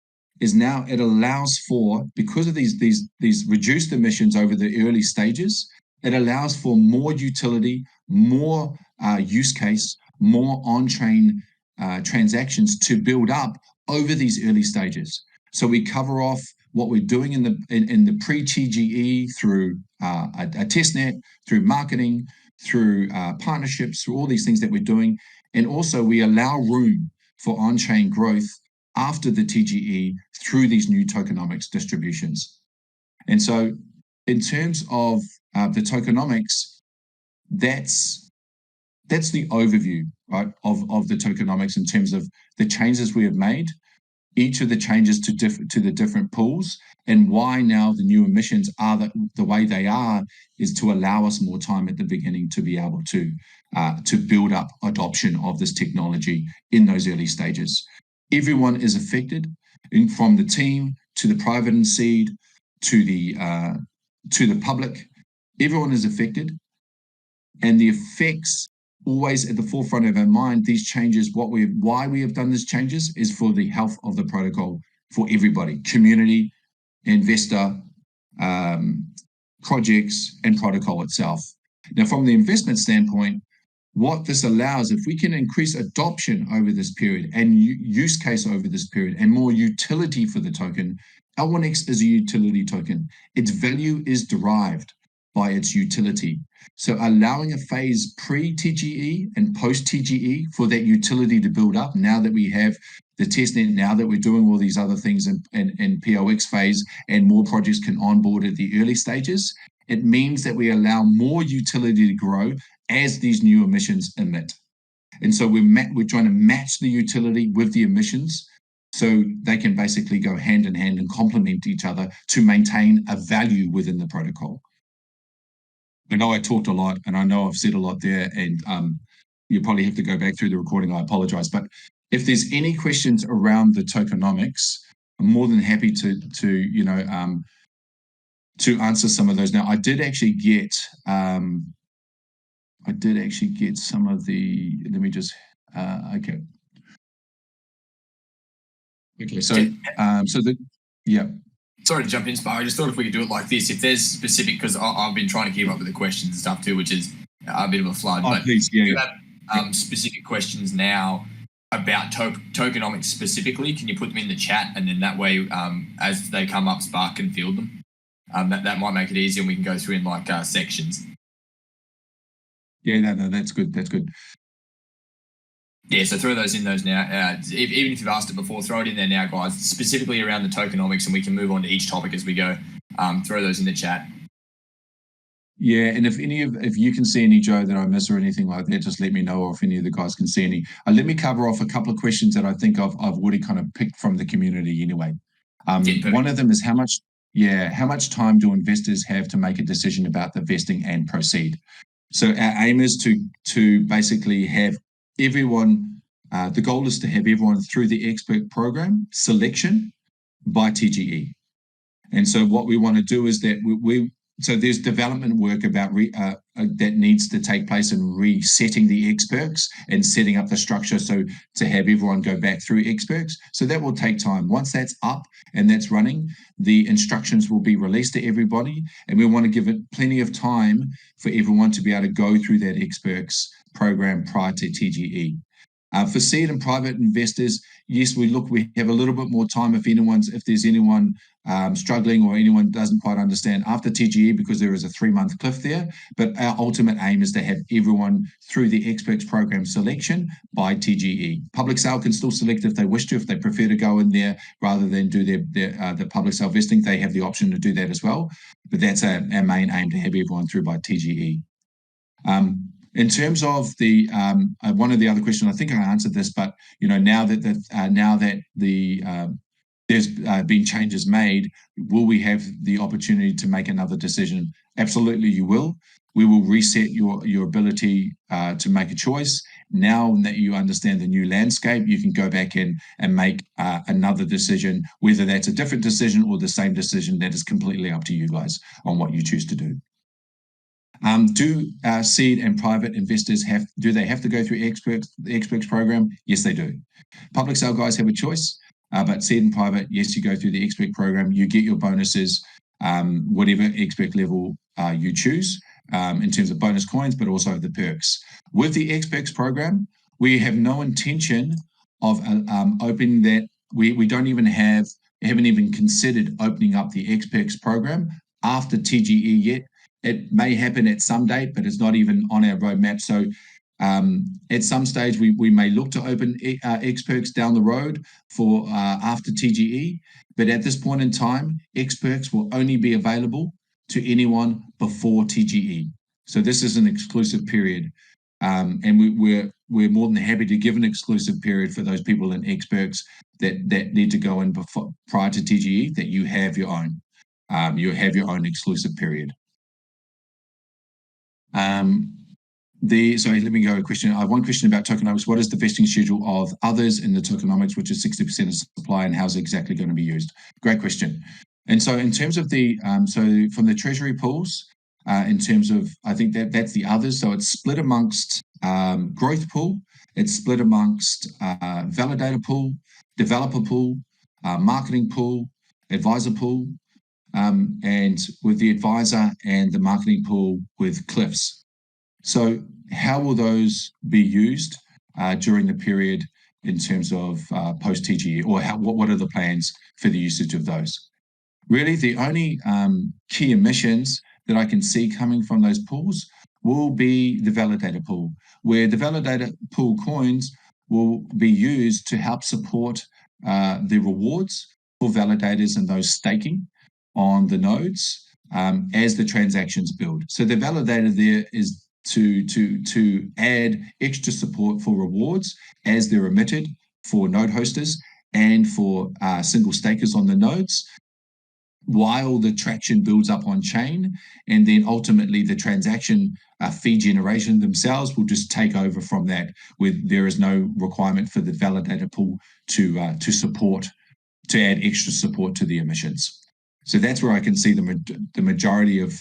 is, now it allows for, because of these reduced emissions over the early stages, it allows for more utility, more use case, more on-chain transactions to build up over these early stages. So we cover off what we're doing in the pre-TGE through a testnet, through marketing, through partnerships, through all these things that we're doing. And also we allow room for on-chain growth after the TGE through these new tokenomics distributions. And so in terms of the tokenomics, that's the overview, right, of the tokenomics in terms of the changes we have made, each of the changes to the different pools, and why now the new emissions are the way they are, is to allow us more time at the beginning to be able to build up adoption of this technology in those early stages. Everyone is affected, from the team to the private and seed to the public. Everyone is affected, and the effects always at the forefront of our mind. These changes, why we have done these changes, is for the health of the protocol for everybody, community, investor, projects, and protocol itself. Now, from the investment standpoint, what this allows, if we can increase adoption over this period and use case over this period and more utility for the token, L1X is a utility token. Its value is derived by its utility. So allowing a phase pre-TGE and post-TGE for that utility to build up, now that we have the testnet, now that we're doing all these other things in POX phase and more projects can onboard at the early stages, it means that we allow more utility to grow as these new emissions emit. And so we're trying to match the utility with the emissions so they can basically go hand in hand and complement each other to maintain a value within the protocol. I know I talked a lot and I know I've said a lot there, and you probably have to go back through the recording. I apologize. But if there's any questions around the tokenomics, I'm more than happy to answer some of those. Now, I did actually get some of the, let me just, okay. Okay, so, yeah. Sorry to jump in, Spar. I just thought if we could do it like this, if there's specific, because I've been trying to keep up with the questions and stuff too, which is a bit of a flood. Oh, but please, yeah. if you have specific questions now about tokenomics specifically, can you put them in the chat? And then that way, as they come up, Spark can field them. That might make it easier, and we can go through in like sections. Yeah, no, that's good. That's good. Yeah, so throw those in those now. Even if you've asked it before, throw it in there now, guys, specifically around the tokenomics, and we can move on to each topic as we go. Throw those in the chat. Yeah, and if you can see any, Joe, that I miss or anything like that, just let me know, or if any of the guys can see any. Let me cover off a couple of questions that I think I've already kind of picked from the community anyway. One of them is how much time do investors have to make a decision about the vesting and proceed? So our aim is to basically have everyone, the goal is to have everyone through the expert program selection by TGE. And so what we want to do is that so there's development work about that needs to take place in resetting the experts and setting up the structure so to have everyone go back through experts. So that will take time. Once that's up and that's running, the instructions will be released to everybody, and we want to give it plenty of time for everyone to be able to go through that experts program prior to TGE. For seed and private investors, yes, we have a little bit more time if there's anyone struggling or anyone doesn't quite understand after TGE, because there is a 3-month cliff there. But our ultimate aim is to have everyone through the experts program selection by TGE. Public sale can still select if they wish to, if they prefer to go in there rather than do the public sale vesting. They have the option to do that as well. But that's our main aim, to have everyone through by TGE. In terms of the one of the other questions, I think I answered this, but now that there's been changes made, will we have the opportunity to make another decision? Absolutely, you will. We will reset your ability to make a choice. Now that you understand the new landscape, you can go back in and make another decision, whether that's a different decision or the same decision. That is completely up to you guys on what you choose to do. Do seed and private investors have to go through the experts program? Yes, they do. Public sale guys have a choice, but seed and private, yes, you go through the expert program. You get your bonuses, whatever expert level you choose, in terms of bonus coins, but also the perks. With the experts program, we have no intention of opening that. We haven't even considered opening up the experts program after TGE yet. It may happen at some date, but it's not even on our roadmap. So at some stage, we may look to open experts down the road for after TGE. But at this point in time, experts will only be available to anyone before TGE. So this is an exclusive period. And we're more than happy to give an exclusive period for those people in experts that need to go in prior to TGE, that you have your own. You have your own exclusive period. Sorry, let me go a question. I have one question about tokenomics. What is the vesting schedule of others in the tokenomics, which is 60% of supply, and how's it exactly going to be used? Great question. And so in terms of the, so from the treasury pools, in terms of, I think that's the others. So it's split amongst growth pool, it's split amongst validator pool, developer pool, marketing pool, advisor pool, and with the advisor and the marketing pool with Cliffs. So how will those be used during the period in terms of post-TGE, or what are the plans for the usage of those? Really, the only key emissions that I can see coming from those pools will be the validator pool, where the validator pool coins will be used to help support the rewards for validators and those staking on the nodes as the transactions build. So the validator there is to add extra support for rewards as they're emitted for node hosters and for single stakers on the nodes, while the traction builds up on chain, and then ultimately the transaction fee generation themselves will just take over from that, where there is no requirement for the validator pool to support, to add extra support to the emissions. So that's where I can see the majority of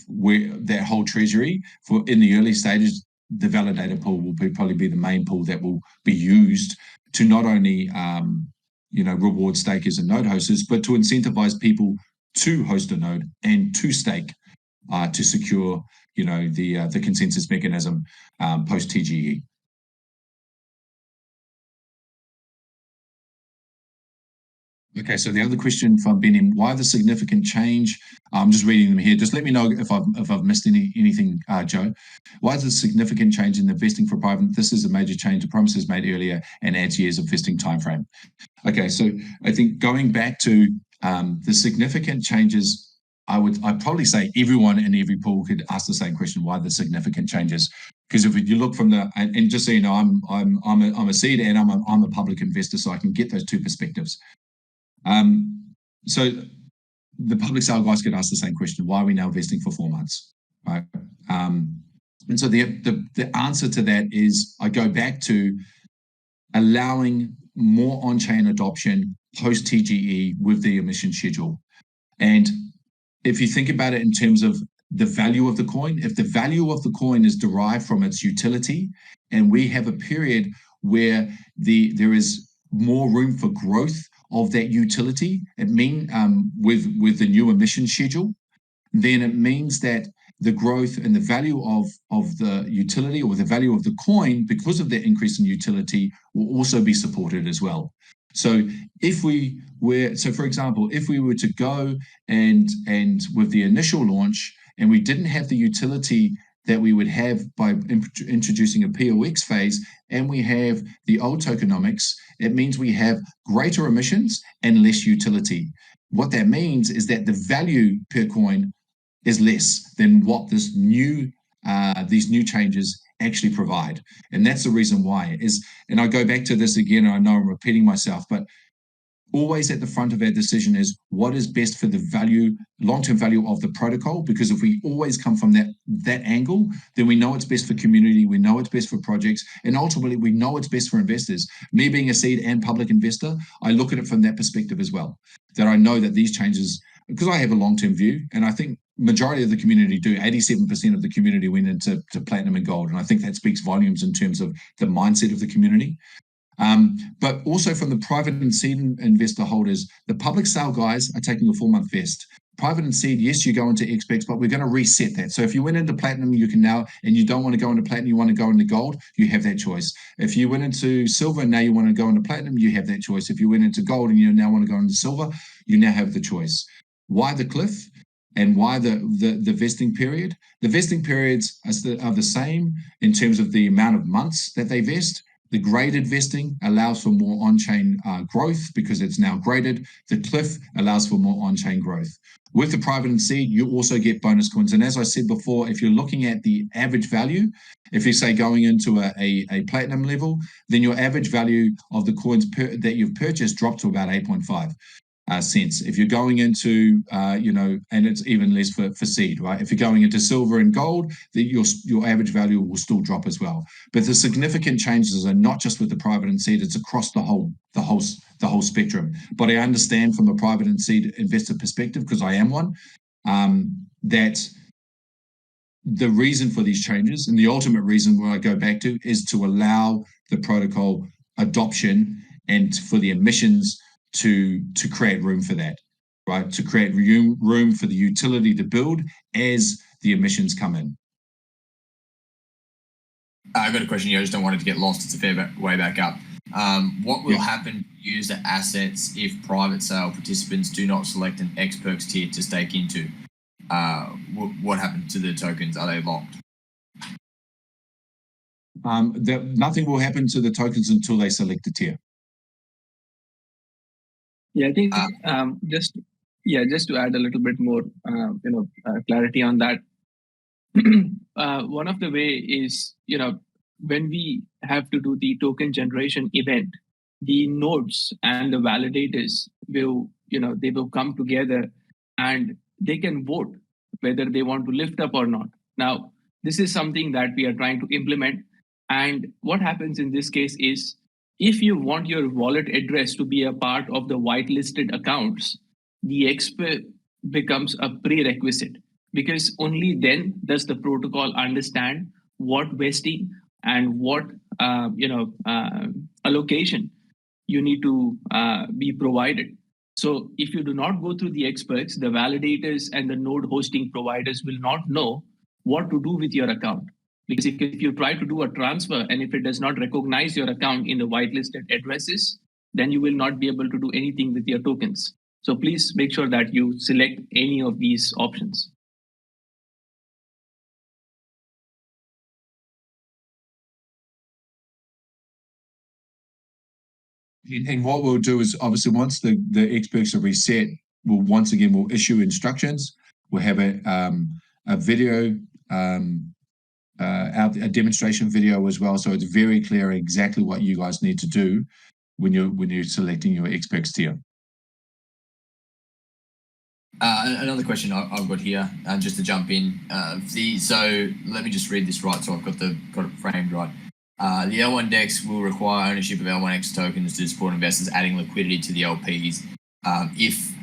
where that whole treasury for in the early stages. The validator pool will probably be the main pool that will be used to not only reward stakers and node hosters, but to incentivize people to host a node and to stake to secure, the consensus mechanism post TGE. Okay, so the other question from Benim, why the significant change? I'm just reading them here. Just let me know if I've missed anything, Joe. Why is the significant change in the vesting for private? This is a major change to promises made earlier and adds years of vesting timeframe. Okay, so I think going back to the significant changes, I'd probably say everyone in every pool could ask the same question: why the significant changes? Because if you look from the and just so you know, I'm a seed and I'm a public investor, so I can get those two perspectives. So the public sale guys could ask the same question: why are we now vesting for 4 months? Right? And so the answer to that is I go back to allowing more on-chain adoption post TGE with the emission schedule. And if you think about it in terms of the value of the coin, if the value of the coin is derived from its utility, and we have a period where there is more room for growth of that utility, with the new emission schedule, then it means that the growth and the value of the utility, or the value of the coin, because of that increase in utility, will also be supported as well. So for example, if we were to go and with the initial launch, and we didn't have the utility that we would have by introducing a POX phase, and we have the old tokenomics, it means we have greater emissions and less utility. What that means is that the value per coin is less than what these new changes actually provide. And that's the reason why and I go back to this again, I know I'm repeating myself, but always at the front of our decision is what is best for the long-term value of the protocol. Because if we always come from that angle, then we know it's best for community, we know it's best for projects, and ultimately we know it's best for investors. Me being a seed and public investor, I look at it from that perspective as well, that I know that these changes, because I have a long-term view, and I think majority of the community do. 87% of the community went into platinum and gold, and I think that speaks volumes in terms of the mindset of the community. But also from the private and seed investor holders, the public sale guys are taking a 4-month vest. Private and seed, yes, you go into XPEX, but we're going to reset that. So if you went into platinum, you can now, and you don't want to go into platinum, you want to go into gold, you have that choice. If you went into silver and now you want to go into platinum, you have that choice. If you went into gold and you now want to go into silver, you now have the choice. Why the cliff? And why the vesting period? The vesting periods are the same in terms of the amount of months that they vest. The graded vesting allows for more on-chain growth because it's now graded. The cliff allows for more on-chain growth. With the private and seed, you also get bonus coins. And as I said before, if you're looking at the average value, if you say going into a platinum level, then your average value of the coins that you've purchased dropped to about 8.5. cents. If you're going into, and it's even less for seed, right? If you're going into silver and gold, your average value will still drop as well. But the significant changes are not just with the private and seed; it's across the whole spectrum. But I understand from a private and seed investor perspective, because I am one, that the reason for these changes, and the ultimate reason where I go back to, is to allow the protocol adoption and for the emissions to create room for that, right? To create room for the utility to build as the emissions come in. I've got a question here. I just don't want it to get lost. It's a fair way back up. What will happen to user assets if private sale participants do not select an X-Perks tier to stake into? What happened to the tokens? Are they locked? Nothing will happen to the tokens until they select a tier. Yeah, I think just to add a little bit more, clarity on that. One of the way is, when we have to do the token generation event, the nodes and the validators will, they will come together and they can vote whether they want to lift up or not. Now, this is something that we are trying to implement. And what happens in this case is, if you want your wallet address to be a part of the whitelisted accounts, the expert becomes a prerequisite, because only then does the protocol understand what vesting and what allocation you need to be provided. So if you do not go through the experts, the validators and the node hosting providers will not know what to do with your account. Because if you try to do a transfer and if it does not recognize your account in the whitelisted addresses, then you will not be able to do anything with your tokens. So please make sure that you select any of these options. And what we'll do is, obviously, once the experts are reset, we'll issue instructions. We'll have a video, a demonstration video as well, so it's very clear exactly what you guys need to do when you're selecting your experts tier. Another question I've got here, just to jump in. So let me just read this right, so I've got it framed right. The L1 DEX will require ownership of L1X tokens to support investors, adding liquidity to the LPs. If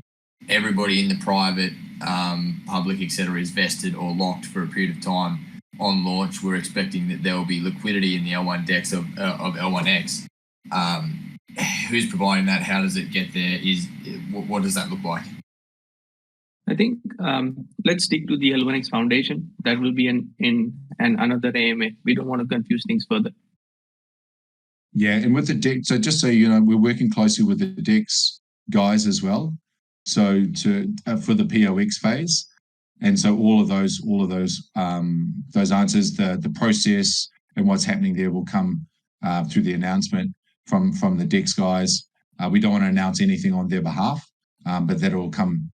everybody in the private, public, etc., is vested or locked for a period of time on launch, we're expecting that there will be liquidity in the L1 DEX of L1X. Who's providing that? How does it get there? What does that look like? I think let's stick to the L1X Foundation. That will be in another AMA. We don't want to confuse things further. Yeah, and with the DEX, so just so you know, we're working closely with the DEX guys as well. So for the POX phase, and so all of those answers, the process and what's happening there will come through the announcement from the DEX guys. We don't want to announce anything on their behalf, but that will come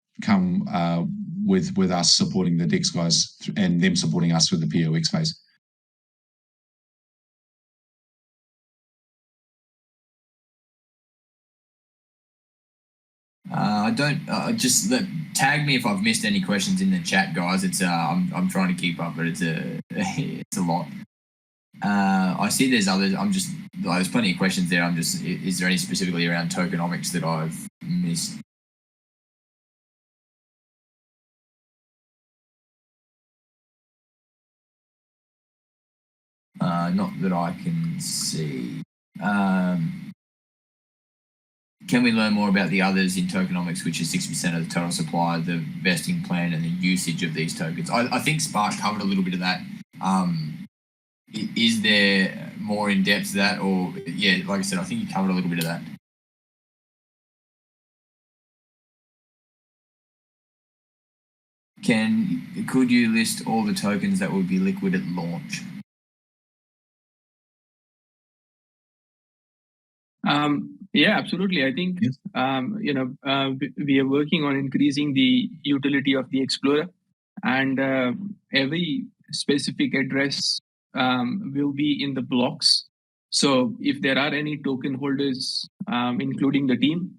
with us supporting the DEX guys and them supporting us with the POX phase. Tag me if I've missed any questions in the chat, guys. It's I'm trying to keep up, but it's a lot. I see there's others. There's plenty of questions there. Is there any specifically around tokenomics that I've missed? Not that I can see. Can we learn more about the others in tokenomics, which is 60% of the total supply, the vesting plan, and the usage of these tokens? I think Spark covered a little bit of that. Is there more in depth to that? Or, yeah, like I said, I think you covered a little bit of that. Could you list all the tokens that would be liquid at launch? Yeah, absolutely. I think yes. We are working on increasing the utility of the Explorer, and every specific address will be in the blocks. So if there are any token holders, including the team,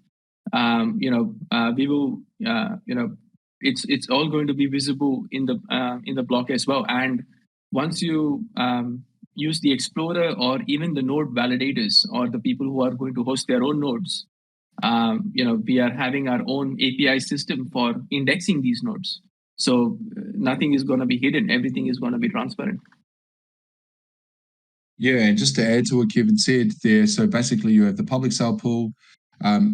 we will, it's all going to be visible in the block as well. And once you use the Explorer or even the node validators or the people who are going to host their own nodes, we are having our own API system for indexing these nodes. So nothing is going to be hidden. Everything is going to be transparent. Yeah, and just to add to what Kevin said there, so basically you have the public sale pool.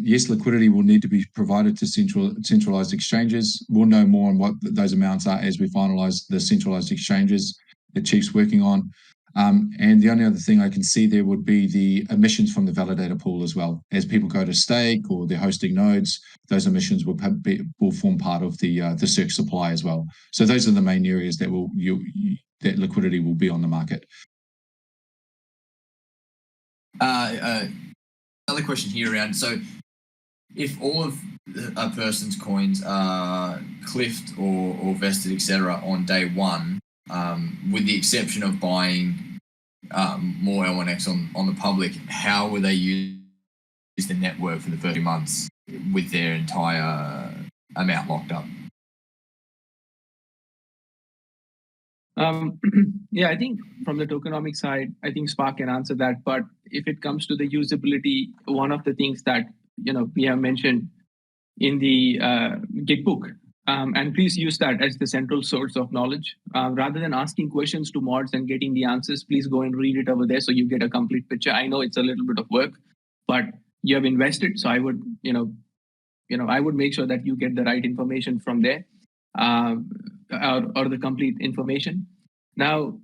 Yes, liquidity will need to be provided to centralized exchanges. We'll know more on what those amounts are as we finalize the centralized exchanges that Chief's working on. And the only other thing I can see there would be the emissions from the validator pool as well. As people go to stake or they're hosting nodes, those emissions will form part of the search supply as well. So those are the main areas that that liquidity will be on the market. Another question here around, so if all of a person's coins are cliffed or vested, etc., on day one, with the exception of buying more L1X on the public, how will they use the network for the 30 months with their entire amount locked up? Yeah, I think from the tokenomics side, I think Spark can answer that. But if it comes to the usability, one of the things that we have mentioned in the Git book, and please use that as the central source of knowledge. Rather than asking questions to mods and getting the answers, please go and read it over there so you get a complete picture. I know it's a little bit of work, but you have invested, so I would, I would make sure that you get the right information from there, or the complete information. Now,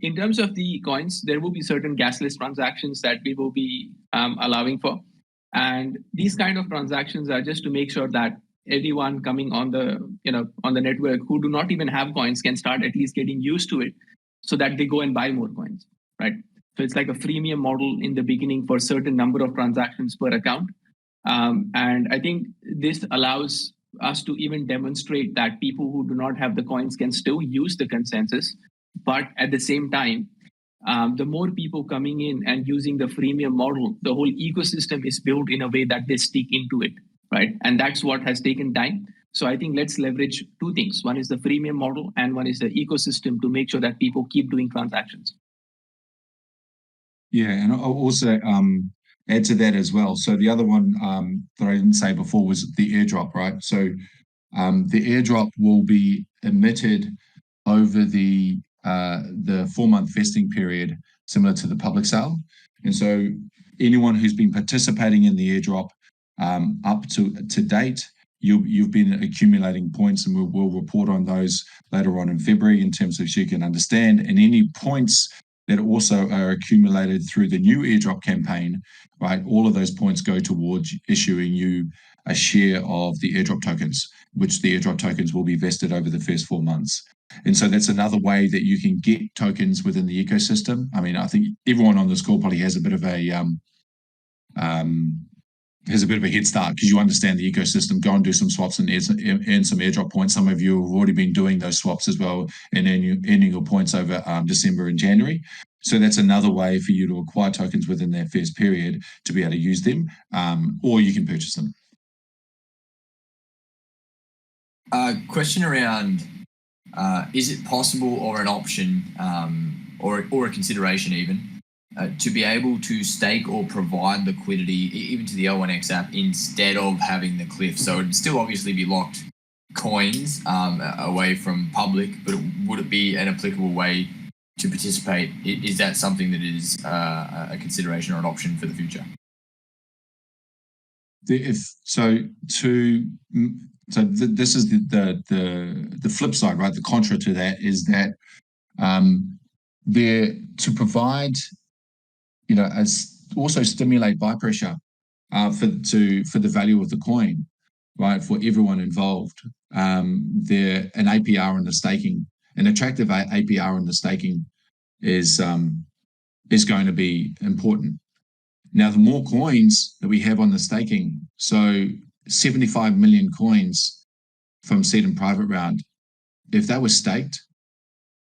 in terms of the coins, there will be certain gasless transactions that we will be allowing for. And these kind of transactions are just to make sure that everyone coming on the network who do not even have coins can start at least getting used to it so that they go and buy more coins, right? So it's like a freemium model in the beginning for a certain number of transactions per account. And I think this allows us to even demonstrate that people who do not have the coins can still use the consensus. But at the same time, the more people coming in and using the freemium model, the whole ecosystem is built in a way that they stick into it, right? And that's what has taken time. So I think let's leverage two things. One is the freemium model and one is the ecosystem to make sure that people keep doing transactions. Yeah, and I'll also add to that as well. So the other one that I didn't say before was the airdrop, right? So the airdrop will be emitted over the 4-month vesting period, similar to the public sale. And so anyone who's been participating in the airdrop up to date, you've been accumulating points, and we'll report on those later on in February in terms of so you can understand. And any points that also are accumulated through the new airdrop campaign, right? All of those points go towards issuing you a share of the airdrop tokens, which the airdrop tokens will be vested over the first 4 months. And so that's another way that you can get tokens within the ecosystem. I mean, I think everyone on this call probably has a bit of a head start because you understand the ecosystem. Go and do some swaps and earn some airdrop points. Some of you have already been doing those swaps as well and earning your points over December and January. So that's another way for you to acquire tokens within that first period to be able to use them, or you can purchase them. Question around, is it possible or an option or a consideration even to be able to stake or provide liquidity even to the L1XAPP instead of having the cliff? So it'd still obviously be locked coins away from public, but would it be an applicable way to participate? Is that something that is a consideration or an option for the future? This is the flip side, right? The contra to that is that they're to provide, as also stimulate buy pressure for the value of the coin, right? For everyone involved, they're an APR in the staking, an attractive APR in the staking is going to be important. Now, the more coins that we have on the staking, so 75 million coins from seed and private round, if that was staked,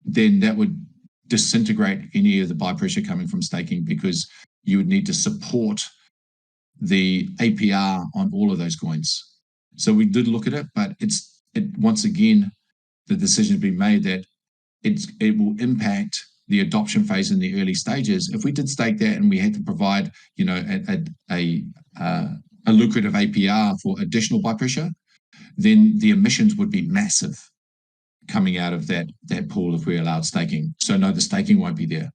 then that would disintegrate any of the buy pressure coming from staking because you would need to support the APR on all of those coins. So we did look at it, but once again, the decision has been made that it will impact the adoption phase in the early stages. If we did stake that and we had to provide, you know, a lucrative APR for additional buy pressure, then the emissions would be massive coming out of that pool if we allowed staking. So no, the staking won't be there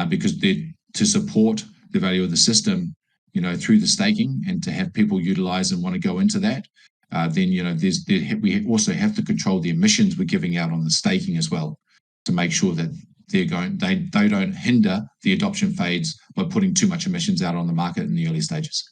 because to support the value of the system, you know, through the staking and to have people utilize and want to go into that, then, you know, we also have to control the emissions we're giving out on the staking as well to make sure that they don't hinder the adoption phase by putting too much emissions out on the market in the early stages.